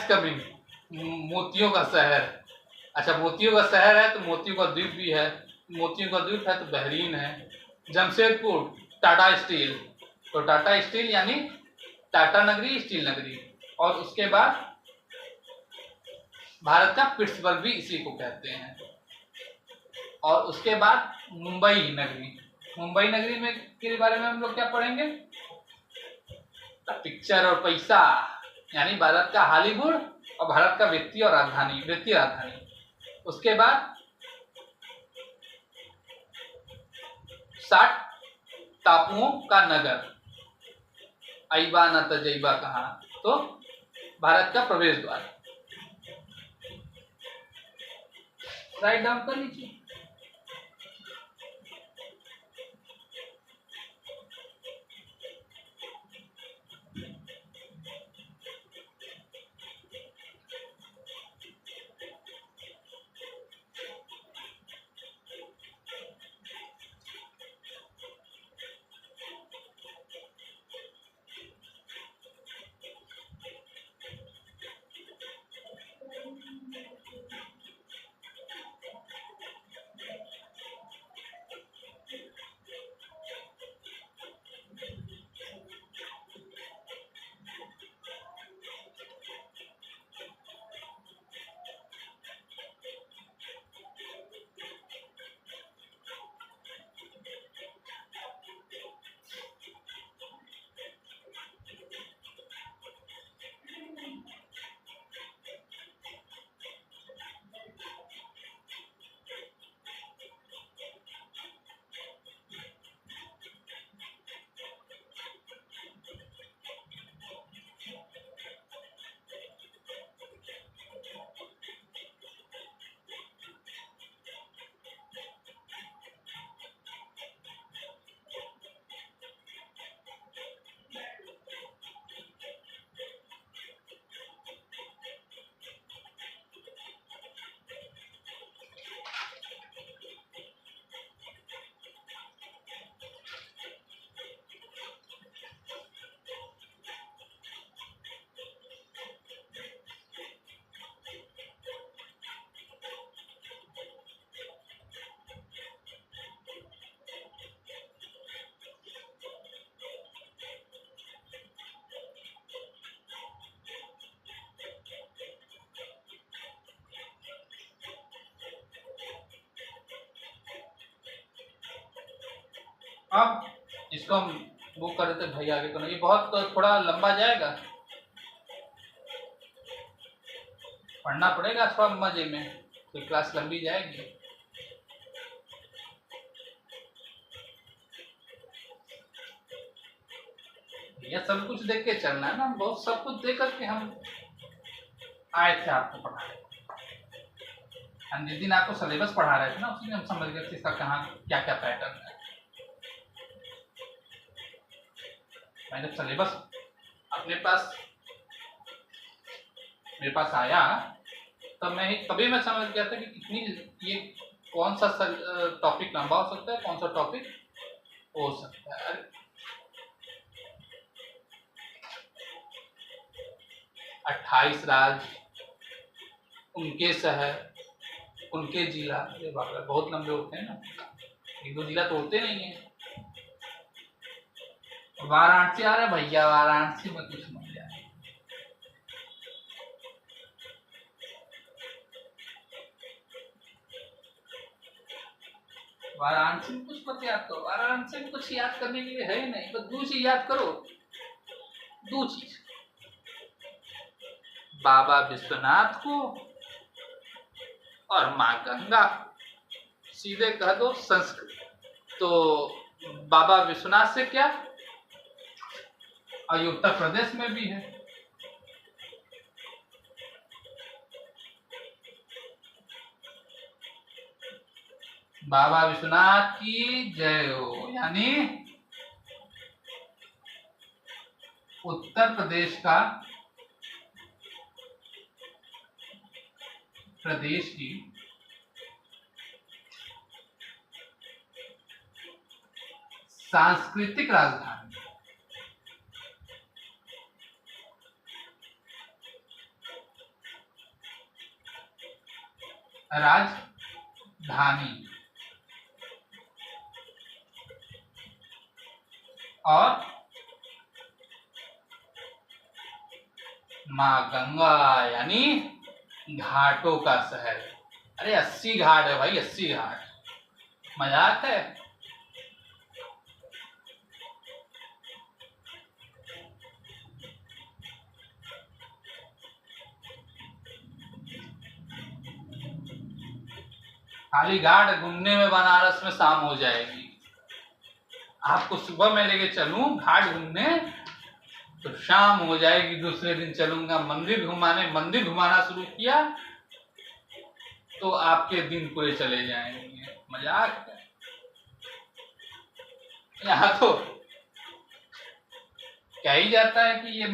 कमिंग, मोतियों का शहर। अच्छा, मोतियों का शहर है तो मोतियों का द्वीप भी है, मोतियों का द्वीप है तो बहरीन है। जमशेदपुर, टाटा स्टील, तो टाटा स्टील यानी टाटा नगरी, स्टील नगरी। और उसके बाद भारत का पिट्सबर्ग भी इसी को कहते हैं। और उसके बाद मुंबई नगरी, मुंबई नगरी में के बारे में हम लोग क्या पढ़ेंगे, पिक्चर और पैसा, यानी भारत का हॉलीवुड और भारत का वित्तीय राजधानी। उसके बाद 60 टापुओं का नगर, आइबा न तजैबा कहाँ, तो भारत का प्रवेश द्वार। राइट डाउन कर लीजिए। अब इसको हम बुक कर देते भाई आगे को नहीं, ये बहुत थोड़ा लंबा जाएगा, पढ़ना पड़ेगा थोड़ा मजे में, तो क्लास लंबी जाएगी। ये सब कुछ देख के चलना है ना, बहुत सब कुछ देख करके हम आए थे आपको पढ़ाने। हम जिस दिन आपको सिलेबस पढ़ा रहे थे ना, उसी दिन हम समझ गए थे इसका कहाँ क्या क्या पैटर्न है। मैं जब सिलेबस अपने पास मेरे पास आया तभी मैं समझ गया था कि कितनी ये कौन सा टॉपिक लंबा हो सकता है, कौन सा टॉपिक हो सकता है। 28 राज्य, उनके शहर, उनके जिला, अरे बाप रे बहुत लंबे होते हैं ना, एक दो जिला तो होते नहीं है। वाराणसी आ रहा है भैया, वाराणसी में कुछ मत जाए। वाराणसी में कुछ मत याद करो, वाराणसी में कुछ याद करने के लिए है ही नहीं, बस दो चीज याद करो, दो चीज, बाबा विश्वनाथ को और माँ गंगा। सीधे कह दो संस्कृत तो बाबा विश्वनाथ से क्या, और ये उत्तर प्रदेश में भी है। बाबा विश्वनाथ की जय हो, यानी उत्तर प्रदेश का, प्रदेश की सांस्कृतिक राजधानी, राजधानी और माँ गंगा यानी घाटों का शहर। अरे 80 घाट है भाई, 80 घाट, मजाक है। खाली घाट घूमने में बनारस में शाम हो जाएगी। आपको सुबह मैं लेके चलूं घाट घूमने तो शाम हो जाएगी, दूसरे दिन चलूंगा मंदिर घुमाने, मंदिर घुमाना शुरू किया तो आपके दिन पूरे चले जाएंगे। मजाक है। यहाँ तो कह ही जाता है कि ये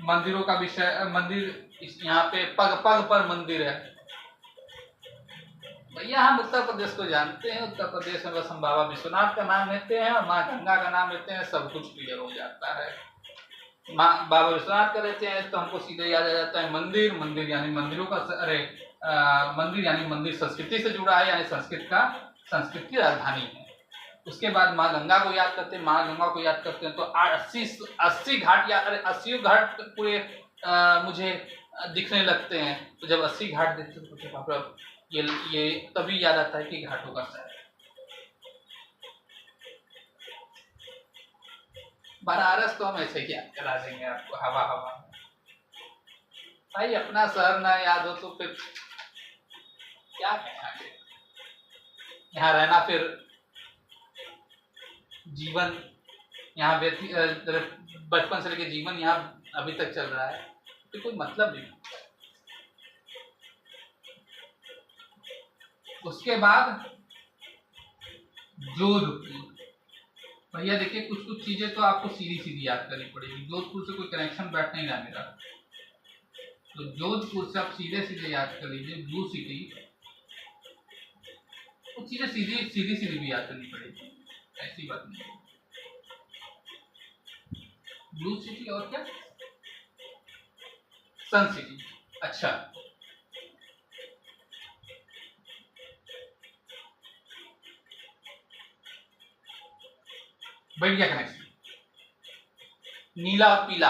मंदिरों का विषय, मंदिर यहाँ पे पग पग पर मंदिर है। भैया हम उत्तर प्रदेश को जानते हैं, उत्तर प्रदेश में बस हम बाबा विश्वनाथ का नाम लेते हैं और माँ गंगा का नाम लेते हैं, सब कुछ क्लियर हो जाता है। माँ बाबा विश्वनाथ का लेते हैं तो हमको सीधे याद आ जाता है मंदिर, मंदिर यानी मंदिरों का, अरे मंदिर यानी मंदिर संस्कृति से जुड़ा है, यानी संस्कृत की राजधानी है। उसके बाद माँ गंगा को याद करते हैं, माँ गंगा को याद करते हैं तो 80 घाट याद, अरे 80 घाट पूरे मुझे दिखने लगते हैं। तो जब 80 घाट देखते हैं तो ये तभी याद आता है कि घाटों का शहर। बनारस तो हम ऐसे ही याद करा देंगे आपको हवा हवा में। भाई अपना शहर ना याद हो तो फिर क्या कहेंगे। यहाँ रहना फिर जीवन, यहाँ बचपन से लेकर जीवन यहाँ अभी तक चल रहा है तो कोई मतलब नहीं। उसके बाद जोधपुर। भैया देखिए कुछ कुछ चीजें तो आपको सीधी सीधी याद करनी पड़ेगी, जोधपुर से कोई कनेक्शन बैठ नहीं रहा मेरा, तो जोधपुर से आप सीधे सीधे याद कर लीजिए ब्लू सिटी। कुछ चीजें सीधी सीधी भी याद करनी पड़ेगी, ऐसी बात नहीं। ब्लू सिटी और क्या, सन सिटी। अच्छा बैठ गया कनेक्शन। नीला और पीला,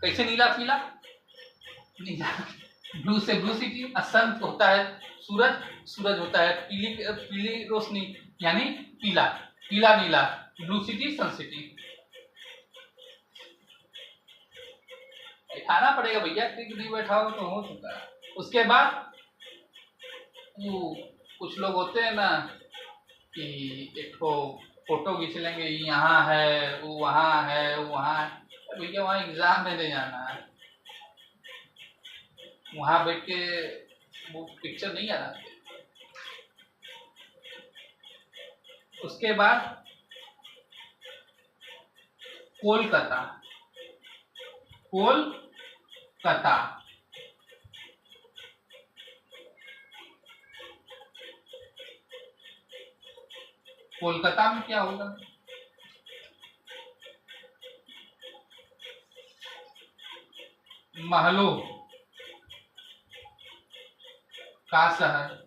कैसे नीला पीला, नीला ब्लू से ब्लू सिटी, सन होता है सूरज, सूरज होता है पीली रोशनी, यानी पीला, पीला नीला, ब्लू सिटी सन सिटी। बैठाना पड़ेगा भैया, क्लिक नहीं बैठाओ तो हो चुका है। उसके बाद वो कुछ लोग होते हैं ना कि एक फोटो खींच लेंगे, यहाँ है वो वहाँ है वो वहाँ है। भैया वहाँ एग्जाम देने जाना है, वहाँ बैठ के वो पिक्चर नहीं आना। उसके बाद कोलकाता, कोलकाता, कोलकाता में क्या होगा? महलों का शहर,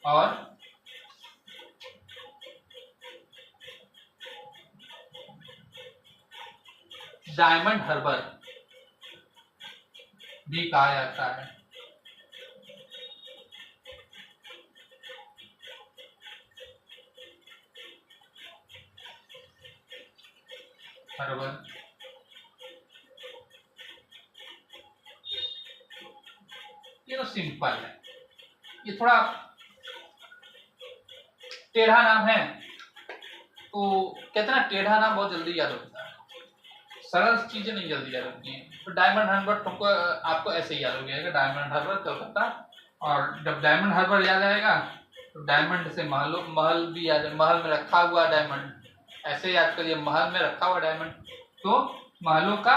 और डायमंड हार्बर भी कहा जाता है। हार्बर, ये तो सिंपल है, ये थोड़ा टेढ़ा नाम है तो कहते हैं ना टेढ़ा नाम बहुत जल्दी याद होता है, सरल चीजें नहीं जल्दी याद होती हैं। तो डायमंड हार्बर तुमको आपको ऐसे ही याद हो जाएगा, डायमंड हार्बर कलकत्ता। और जब डायमंड हार्बर याद आएगा तो डायमंड से महल भी याद है, महल में रखा हुआ डायमंड, ऐसे याद करिए, महल में रखा हुआ डायमंड। तो महलों का,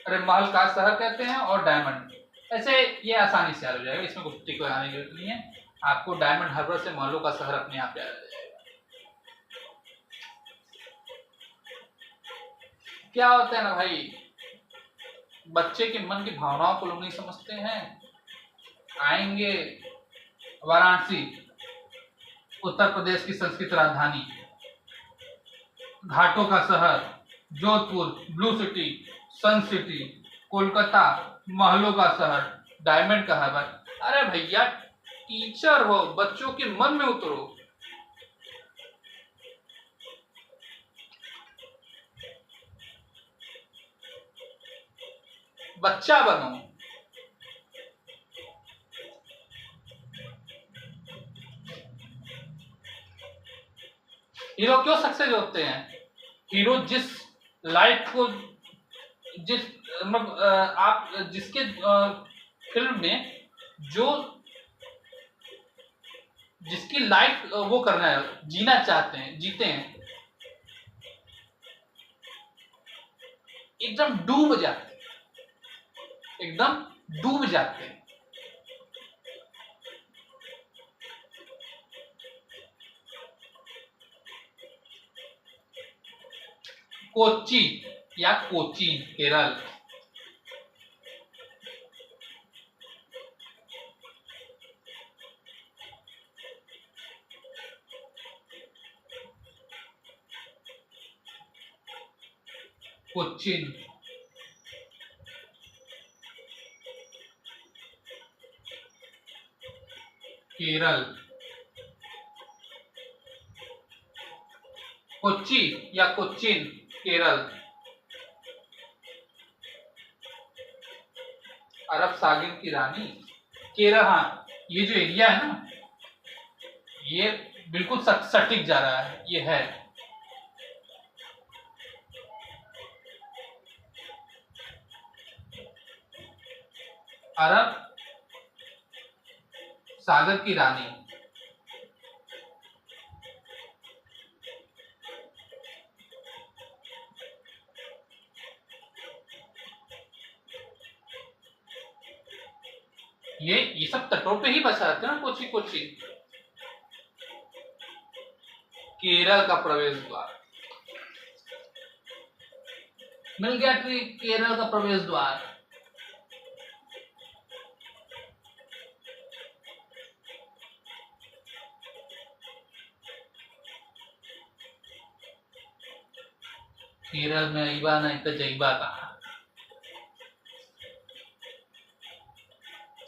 अरे महल का शहर कहते हैं, और डायमंड, ऐसे ये आसानी से याद हो जाएगा, इसमें कुछ टिक लगाने की जरूरत नहीं है। आपको डायमंड हार्बर से महलों का शहर अपने आप याद आ जाएगा। क्या होता है ना भाई, बच्चे के मन की भावनाओं को लोग नहीं समझते हैं। आएंगे वाराणसी, उत्तर प्रदेश की संस्कृत राजधानी, घाटों का शहर, जोधपुर ब्लू सिटी सन सिटी, कोलकाता महलों का शहर, डायमंड का हार्बर। अरे भैया टीचर हो, बच्चों के मन में उतरो। बच्चा बनो। हीरो क्यों सक्सेस होते हैं? हीरो जिस लाइफ को, जिस मतलब आप जिसके फिल्म में जो जिसकी लाइफ वो करना है, जीना चाहते हैं, जीते हैं, एकदम डूब जाते हैं, एकदम डूब जाते हैं। कोच्चि या कोचीन, केरल। कोच्चिन, केरल। कोच्चि या कोच्चिन, केरल। अरब सागर की रानी, केरल। हाँ, ये जो एरिया है ना, ये बिल्कुल सटीक जा रहा है, ये है अरब सागर की रानी। ये सब तटों पे ही बसा रहते हैं ना, कोची कोची। केरल का प्रवेश द्वार मिल गया, केरल का प्रवेश द्वार। केरल में अइबा नहीं तो जइबा कहाँ।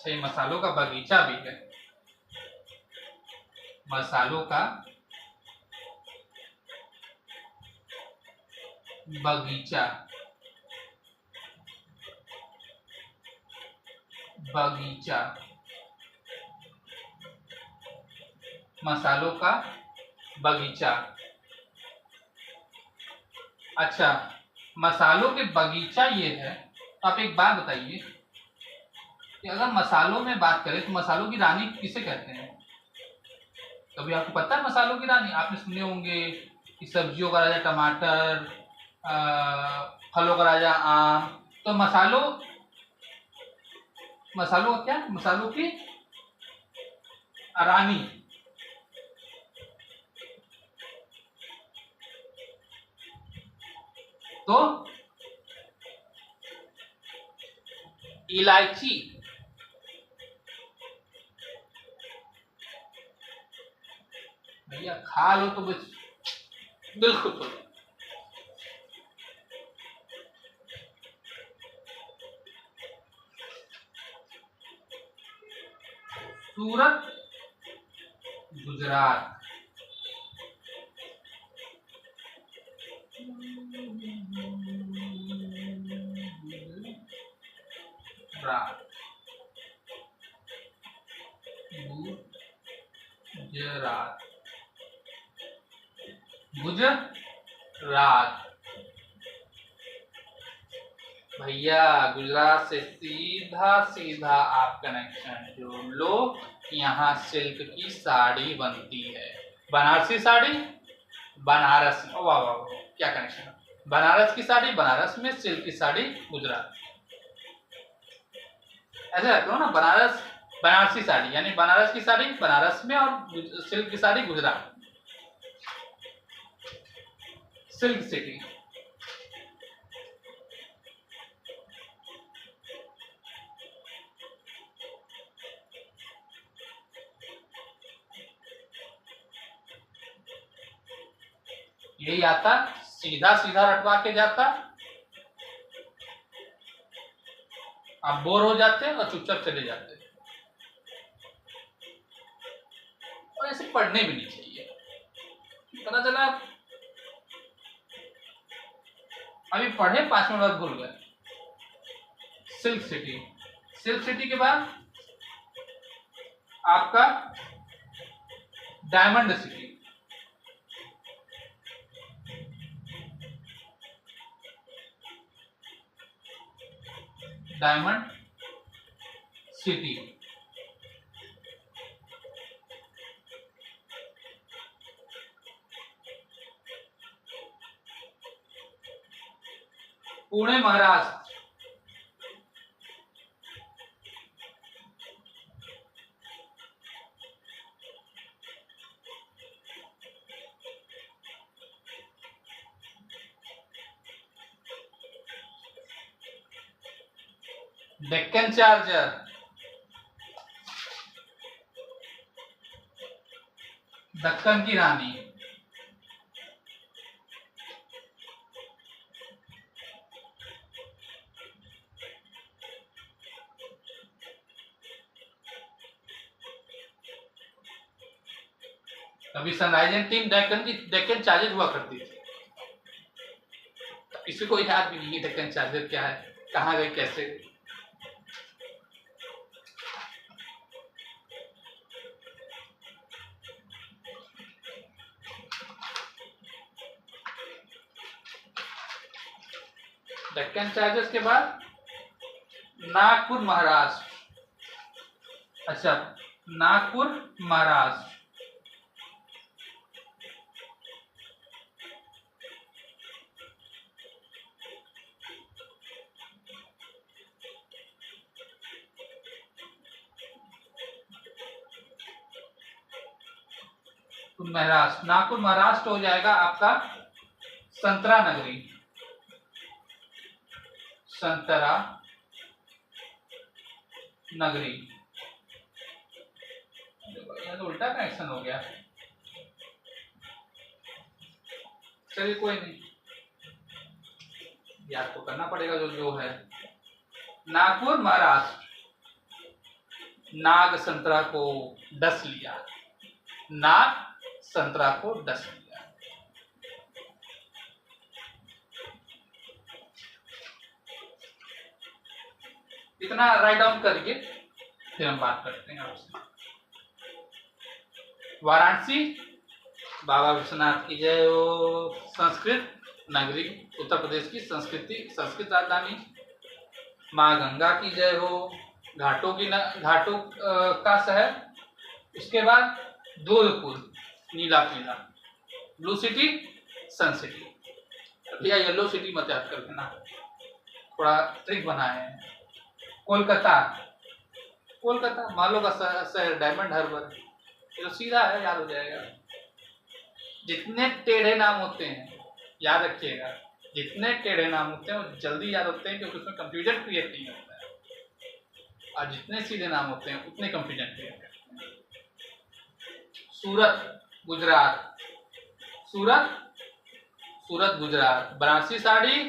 अच्छा, ये मसालों का बगीचा भी है। मसालों का बगीचा, बगीचा, मसालों का बगीचा। अच्छा, मसालों के बगीचा ये है। तो आप एक बात बताइए कि अगर मसालों में बात करें तो मसालों की रानी किसे कहते हैं? कभी आपको पता है मसालों की रानी? आपने सुने होंगे कि सब्जियों का राजा टमाटर, फलों का राजा आम। तो मसालों मसालों का क्या? मसालों की रानी तो इलायची। भैया खा लो तो बस, बिल्कुल तो। सूरत, गुजरात। गुजरात, गुजरात। भैया गुजरात से सीधा सीधा आप कनेक्शन जोड़ लो। यहाँ सिल्क की साड़ी बनती है, बनारसी साड़ी, बनारस। वाह वाह वाह, क्या कनेक्शन है। बनारस की साड़ी बनारस में, सिल्क की साड़ी गुजरात। ऐसे रखो ना, बनारस बनारसी साड़ी, यानी बनारस की साड़ी बनारस में और सिल्क की साड़ी गुजरात, सिल्क सिटी। यही आता, सीधा सीधा रटवा के जाता, आप बोर हो जाते और चुपचाप चले जाते। और ऐसे पढ़ने भी नहीं चाहिए। पता चला अभी पढ़े 5 मिनट बाद भूल गए। सिल्क सिटी, सिल्क सिटी के बाद आपका diamond city, diamond city. Pune Maharashtra, Deccan charger, Deccan की रानी, अभी सनराइजर्स टीम डेक्कन चार्जर हुआ करती थी। किसी को याद भी नहीं है डेक्कन चार्जर क्या है, कहाँ गई, कैसे। डेक्कन चार्जर्स के बाद नागपुर महाराष्ट्र। अच्छा, नागपुर महाराष्ट्र, महाराष्ट्र, नागपुर महाराष्ट्र हो जाएगा आपका संतरा नगरी, संतरा नगरी। यह तो उल्टा कनेक्शन हो गया। चलिए कोई नहीं, याद तो करना पड़ेगा जो जो है। नागपुर महाराष्ट्र, नाग संतरा को डस लिया, नाग संतरा को डस लिया। इतना राइट डाउन करिए, फिर हम बात करते हैं आपसे। वाराणसी बाबा विश्वनाथ की जय हो। संस्कृत नगरी, उत्तर प्रदेश की संस्कृत राजधानी। माँ गंगा की जय हो। घाटों का शहर। उसके बाद जोधपुर, नीला किला। ब्लू सिटी, सन सिटी। भैया येलो सिटी मत याद करके ना, थोड़ा ट्रिक बनाए हैं। कोलकाता मालो का शहर, डायमंड हार्बर, ये तो सीधा है, याद हो जाएगा। जितने टेढ़े नाम होते हैं याद रखिएगा, जितने टेढ़े नाम होते हैं वो जल्दी याद होते हैं क्योंकि उसमें कंफ्यूजन क्रिएट नहीं होता है, और जितने सीधे नाम होते हैं उतने कंफ्यूजन क्रिएट करते हैं। सूरत गुजरात। बनारसी साड़ी,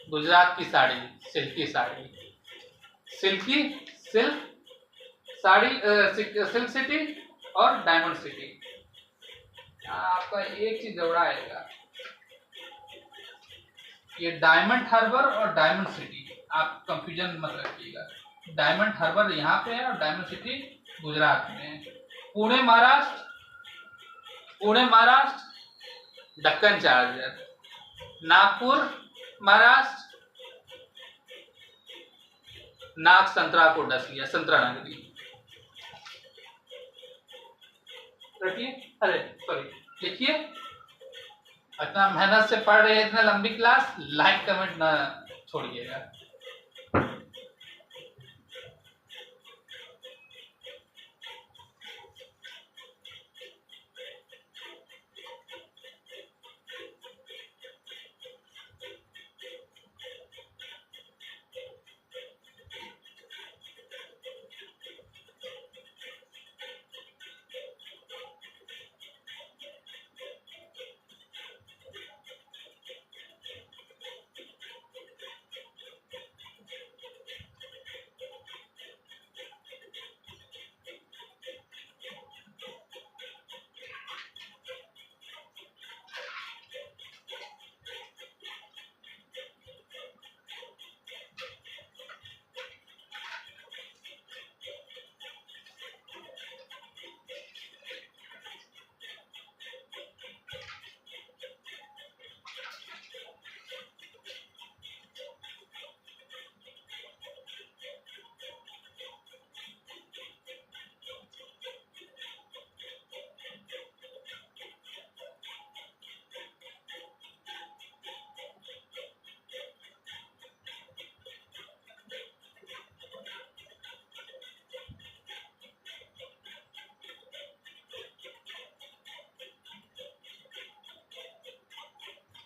गुजरात की sari, silky sari. Silk city और डायमंड सिटी। आपका एक चीज घबराएगा, ये डायमंड हार्बर और डायमंड सिटी, आप कंफ्यूजन मत रखिएगा। डायमंड हार्बर यहाँ पे है और डायमंड सिटी गुजरात में है। पुणे महाराष्ट्र, दक्कन चार्जर। नागपुर महाराष्ट्र, नाग संतरा को डस लिया, संतरा नगरी। रखिए, अरे सॉरी, लिखिए। इतना मेहनत से पढ़ रहे हैं, इतना लंबी क्लास, लाइक कमेंट ना छोड़िएगा।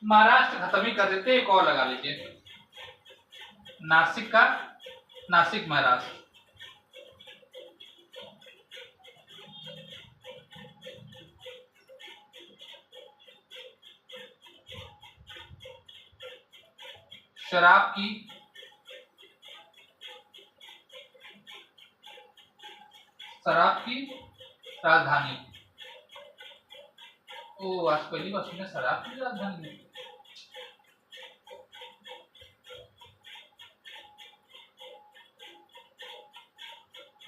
महाराष्ट्र खत्म ही कर देते, एक और लगा लीजिए। नासिक महाराष्ट्र। शराब की राजधानी। ओ, आज पहली बार सुने शराब की राजधानी है।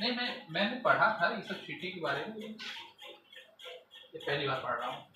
नहीं, मैंने पढ़ा था ये सब सिटी के बारे में, ये पहली बार पढ़ रहा हूँ।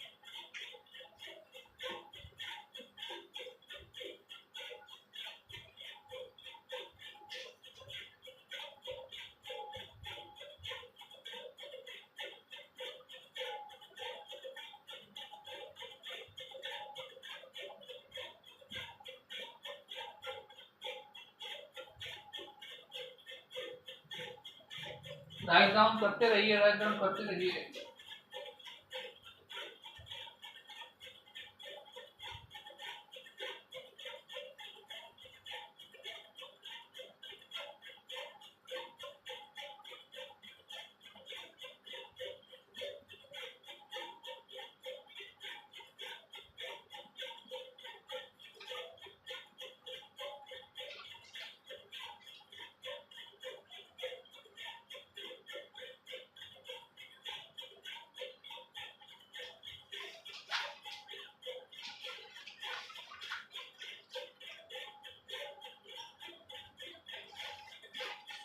राइट डाउन करते रहिए।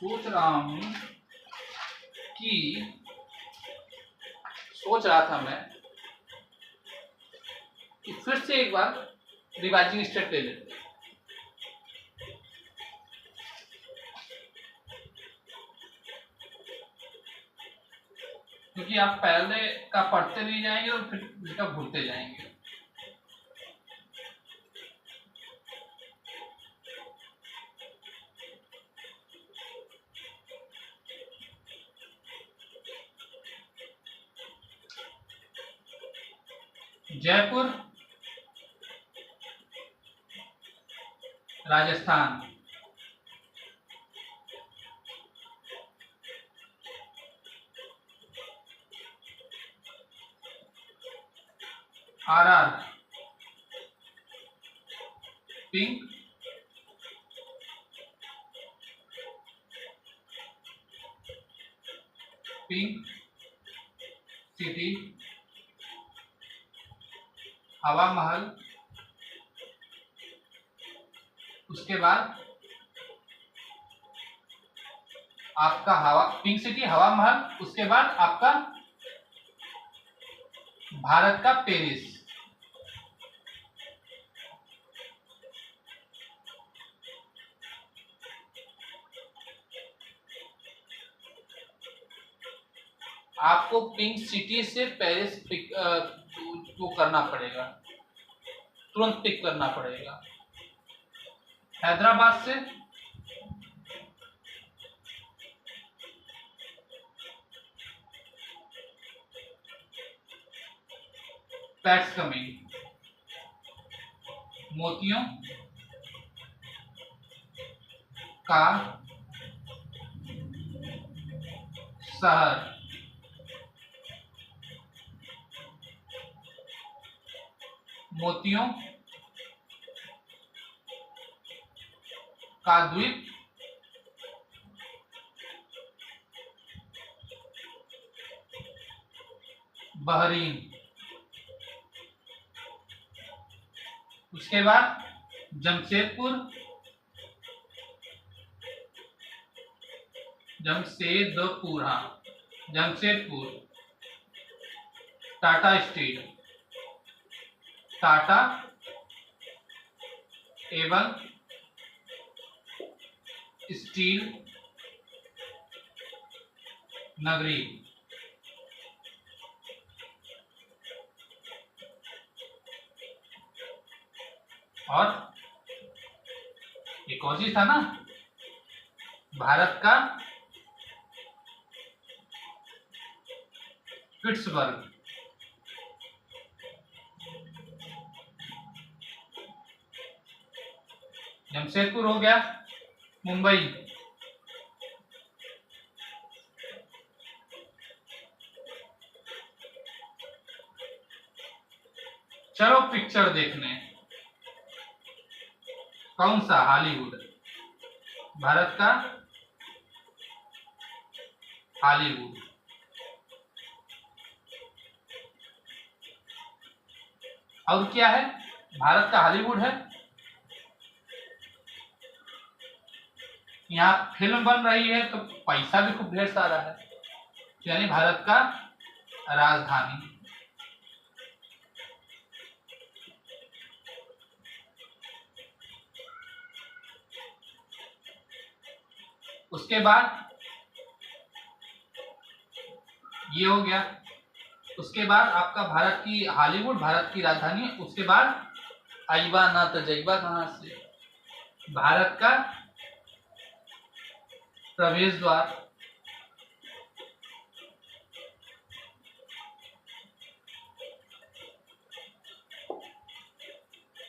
सोच रहा हूं कि सोच रहा था मैं कि फिर से एक बार रिवाइजिंग स्टेप ले लेते हैं। क्योंकि आप पहले का पढ़ते नहीं जाएंगे और फिर उसका भूलते जाएंगे। Jaipur Rajasthan. RR pink pink city हवा महल। उसके बाद आपका हवा पिंक सिटी हवा महल। उसके बाद आपका भारत का पेरिस। आपको पिंक सिटी से पेरिस पिक वो करना पड़ेगा, तुरंत पिक करना पड़ेगा। हैदराबाद से पैट्स कमिंग मोतियों का शहर। मोतियों का द्वीप। बहरीन। उसके बाद जमशेदपुर जमशेदपुर हाँ जमशेदपुर। टाटा स्टील टाटा एवं स्टील नगरी। और एक और चीज था ना, भारत का पिट्सबर्ग। जमशेदपुर हो गया। मुंबई। चलो पिक्चर देखने। कौन सा? हॉलीवुड। भारत का हॉलीवुड। और क्या है? भारत का हॉलीवुड है। यहाँ फिल्म बन रही है तो पैसा भी खूब ढेर सारा है, यानी भारत का राजधानी। उसके बाद ये हो गया। उसके बाद आपका भारत की हॉलीवुड भारत की राजधानी। उसके बाद आइबा ना तो जइबा कहां से? भारत का प्रवेश द्वार।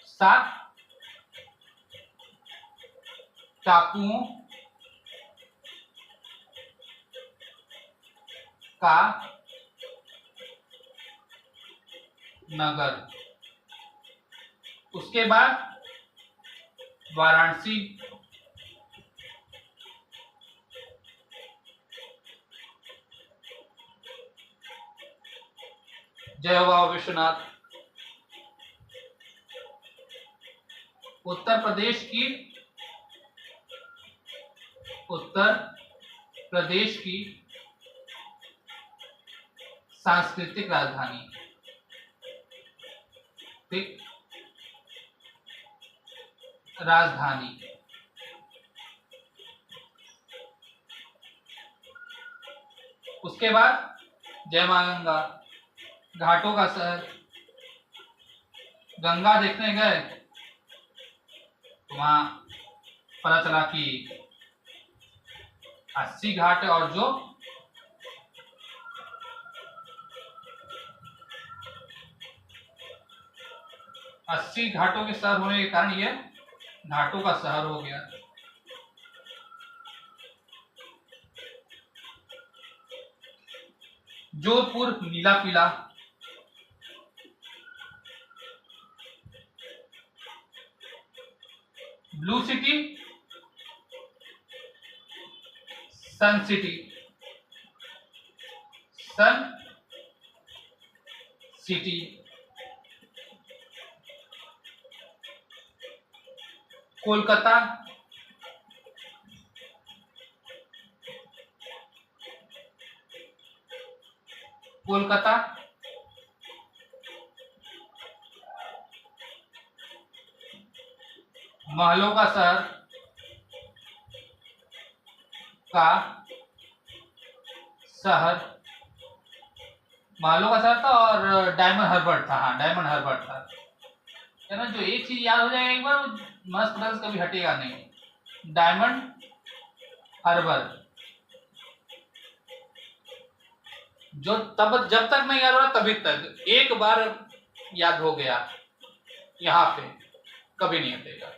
सात टापुओं का नगर। उसके बाद वाराणसी। जय बाबा विश्वनाथ। उत्तर प्रदेश की उत्तर प्रदेश की सांस्कृतिक राजधानी। ठीक, राजधानी। उसके बाद जय मां गंगा, घाटों का शहर। गंगा देखने गए तो वहां पता चला कि 80 घाट है, और जो 80 घाटों के शहर होने के कारण ये घाटों का शहर हो गया। जोधपुर नीला किला। ब्लू सिटी, सन सिटी। सन सिटी। कोलकाता, कोलकाता। महलों का शहर का शहर महलों का शहर था, और डायमंड हार्बर था। हाँ, डायमंड हार्बर था। है ना, जो एक चीज याद हो जाएगा एक बार, मस्त मस्त कभी हटेगा नहीं। डायमंड हार्बर। जो तब जब तक नहीं याद हो रहा तभी तक, एक बार याद हो गया यहाँ पे कभी नहीं हटेगा।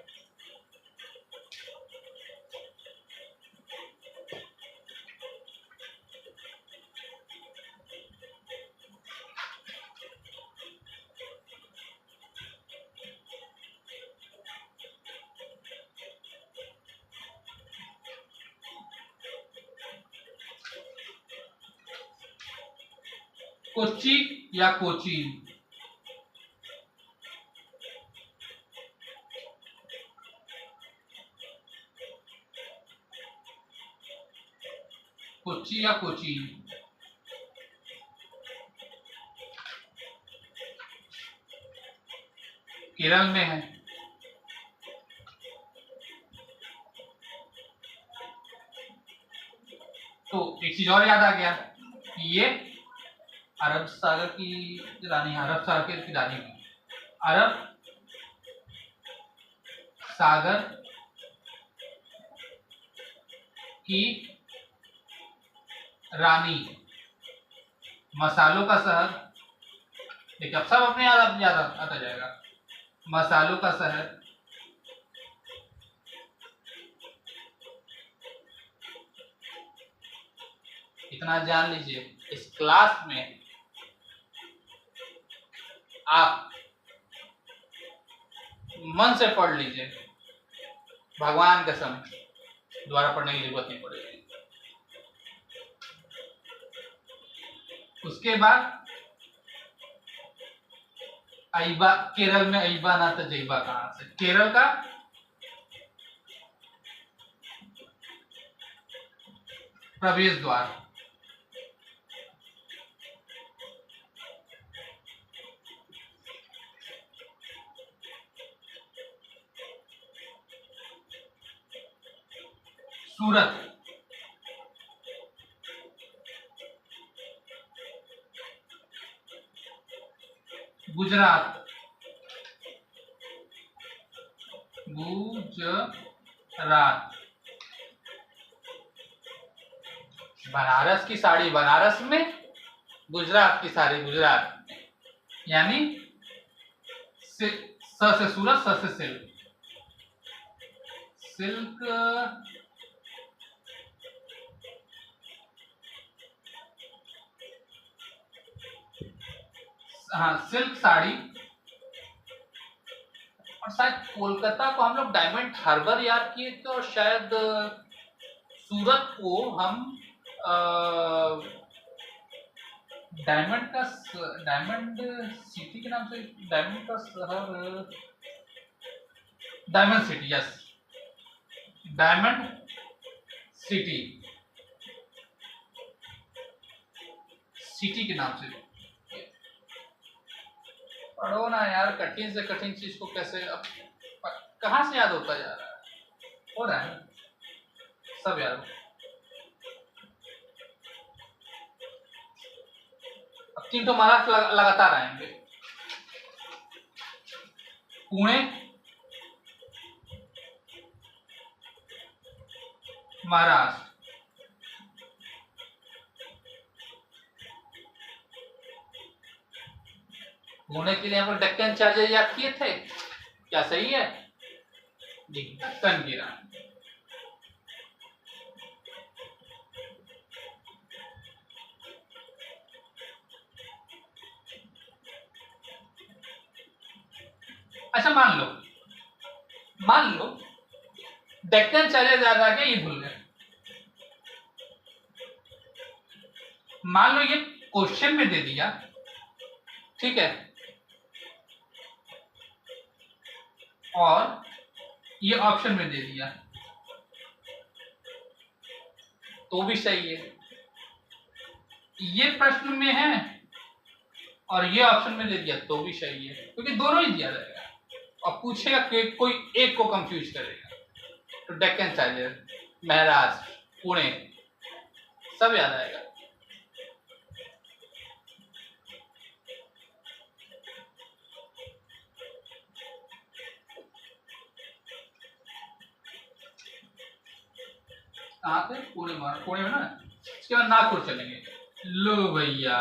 कोच्चि या कोचीन। कोच्चि या कोचीन। केरल में है। तो एक चीज और याद आ गया कि ये अरब सागर की रानी, अरब सागर की रानी भी, अरब सागर की रानी। मसालों का शहर। देखिए अब सब अपने याद आता जाएगा। मसालों का शहर। इतना जान लीजिए, इस क्लास में आप मन से पढ़ लीजिए, भगवान कसम दोबारा पढ़ने की जरूरत नहीं पड़ेगी। उसके बाद अईबा। केरल में अईबा ना तो जईबा कहां से? केरल का प्रवेश द्वार। सूरत। गुजरात। गुजरात। बनारस की साड़ी बनारस में, गुजरात की साड़ी गुजरात में। यानी स से सूरत, स से सिल्क। सिल्क। हाँ, सिल्क साड़ी। और शायद कोलकाता को हम लोग डायमंड हार्बर याद किए, तो शायद सूरत को हम डायमंड सिटी के नाम से, डायमंड का शहर, diamond city. Yes, diamond city. City के नाम से। पढ़ो ना यार, कठिन से कठिन चीज को कैसे अब कहाँ से याद होता जा रहा है, हो रहा है ना? सब याद। अब 3 तो महाराष्ट्र लगातार आएंगे। पुणे, महाराष्ट्र, पुणे के लिए यहाँ पर डेक्कन चार्जर याद किए थे, क्या सही है? जी, डेक्कन गिरा। अच्छा मान लो डेक्कन चार्जर याद आ गया, ये भूल गए। मान लो ये क्वेश्चन में दे दिया, ठीक है, और ये ऑप्शन में दे दिया तो भी सही है। ये प्रश्न में है और ये ऑप्शन में दे दिया तो भी सही है, क्योंकि दोनों ही दिया जाएगा और पूछेगा कि कोई एक को कंफ्यूज करेगा। तो डेक्कन चार्जर, महाराष्ट्र, पुणे, सब याद आएगा। कहाँ पे? पुणे में ना। इसके बाद नागपुर चलेंगे। लो भैया,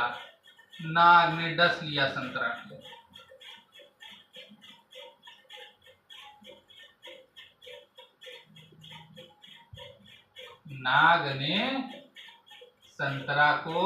नाग ने डस लिया संतरा को। नाग ने संतरा को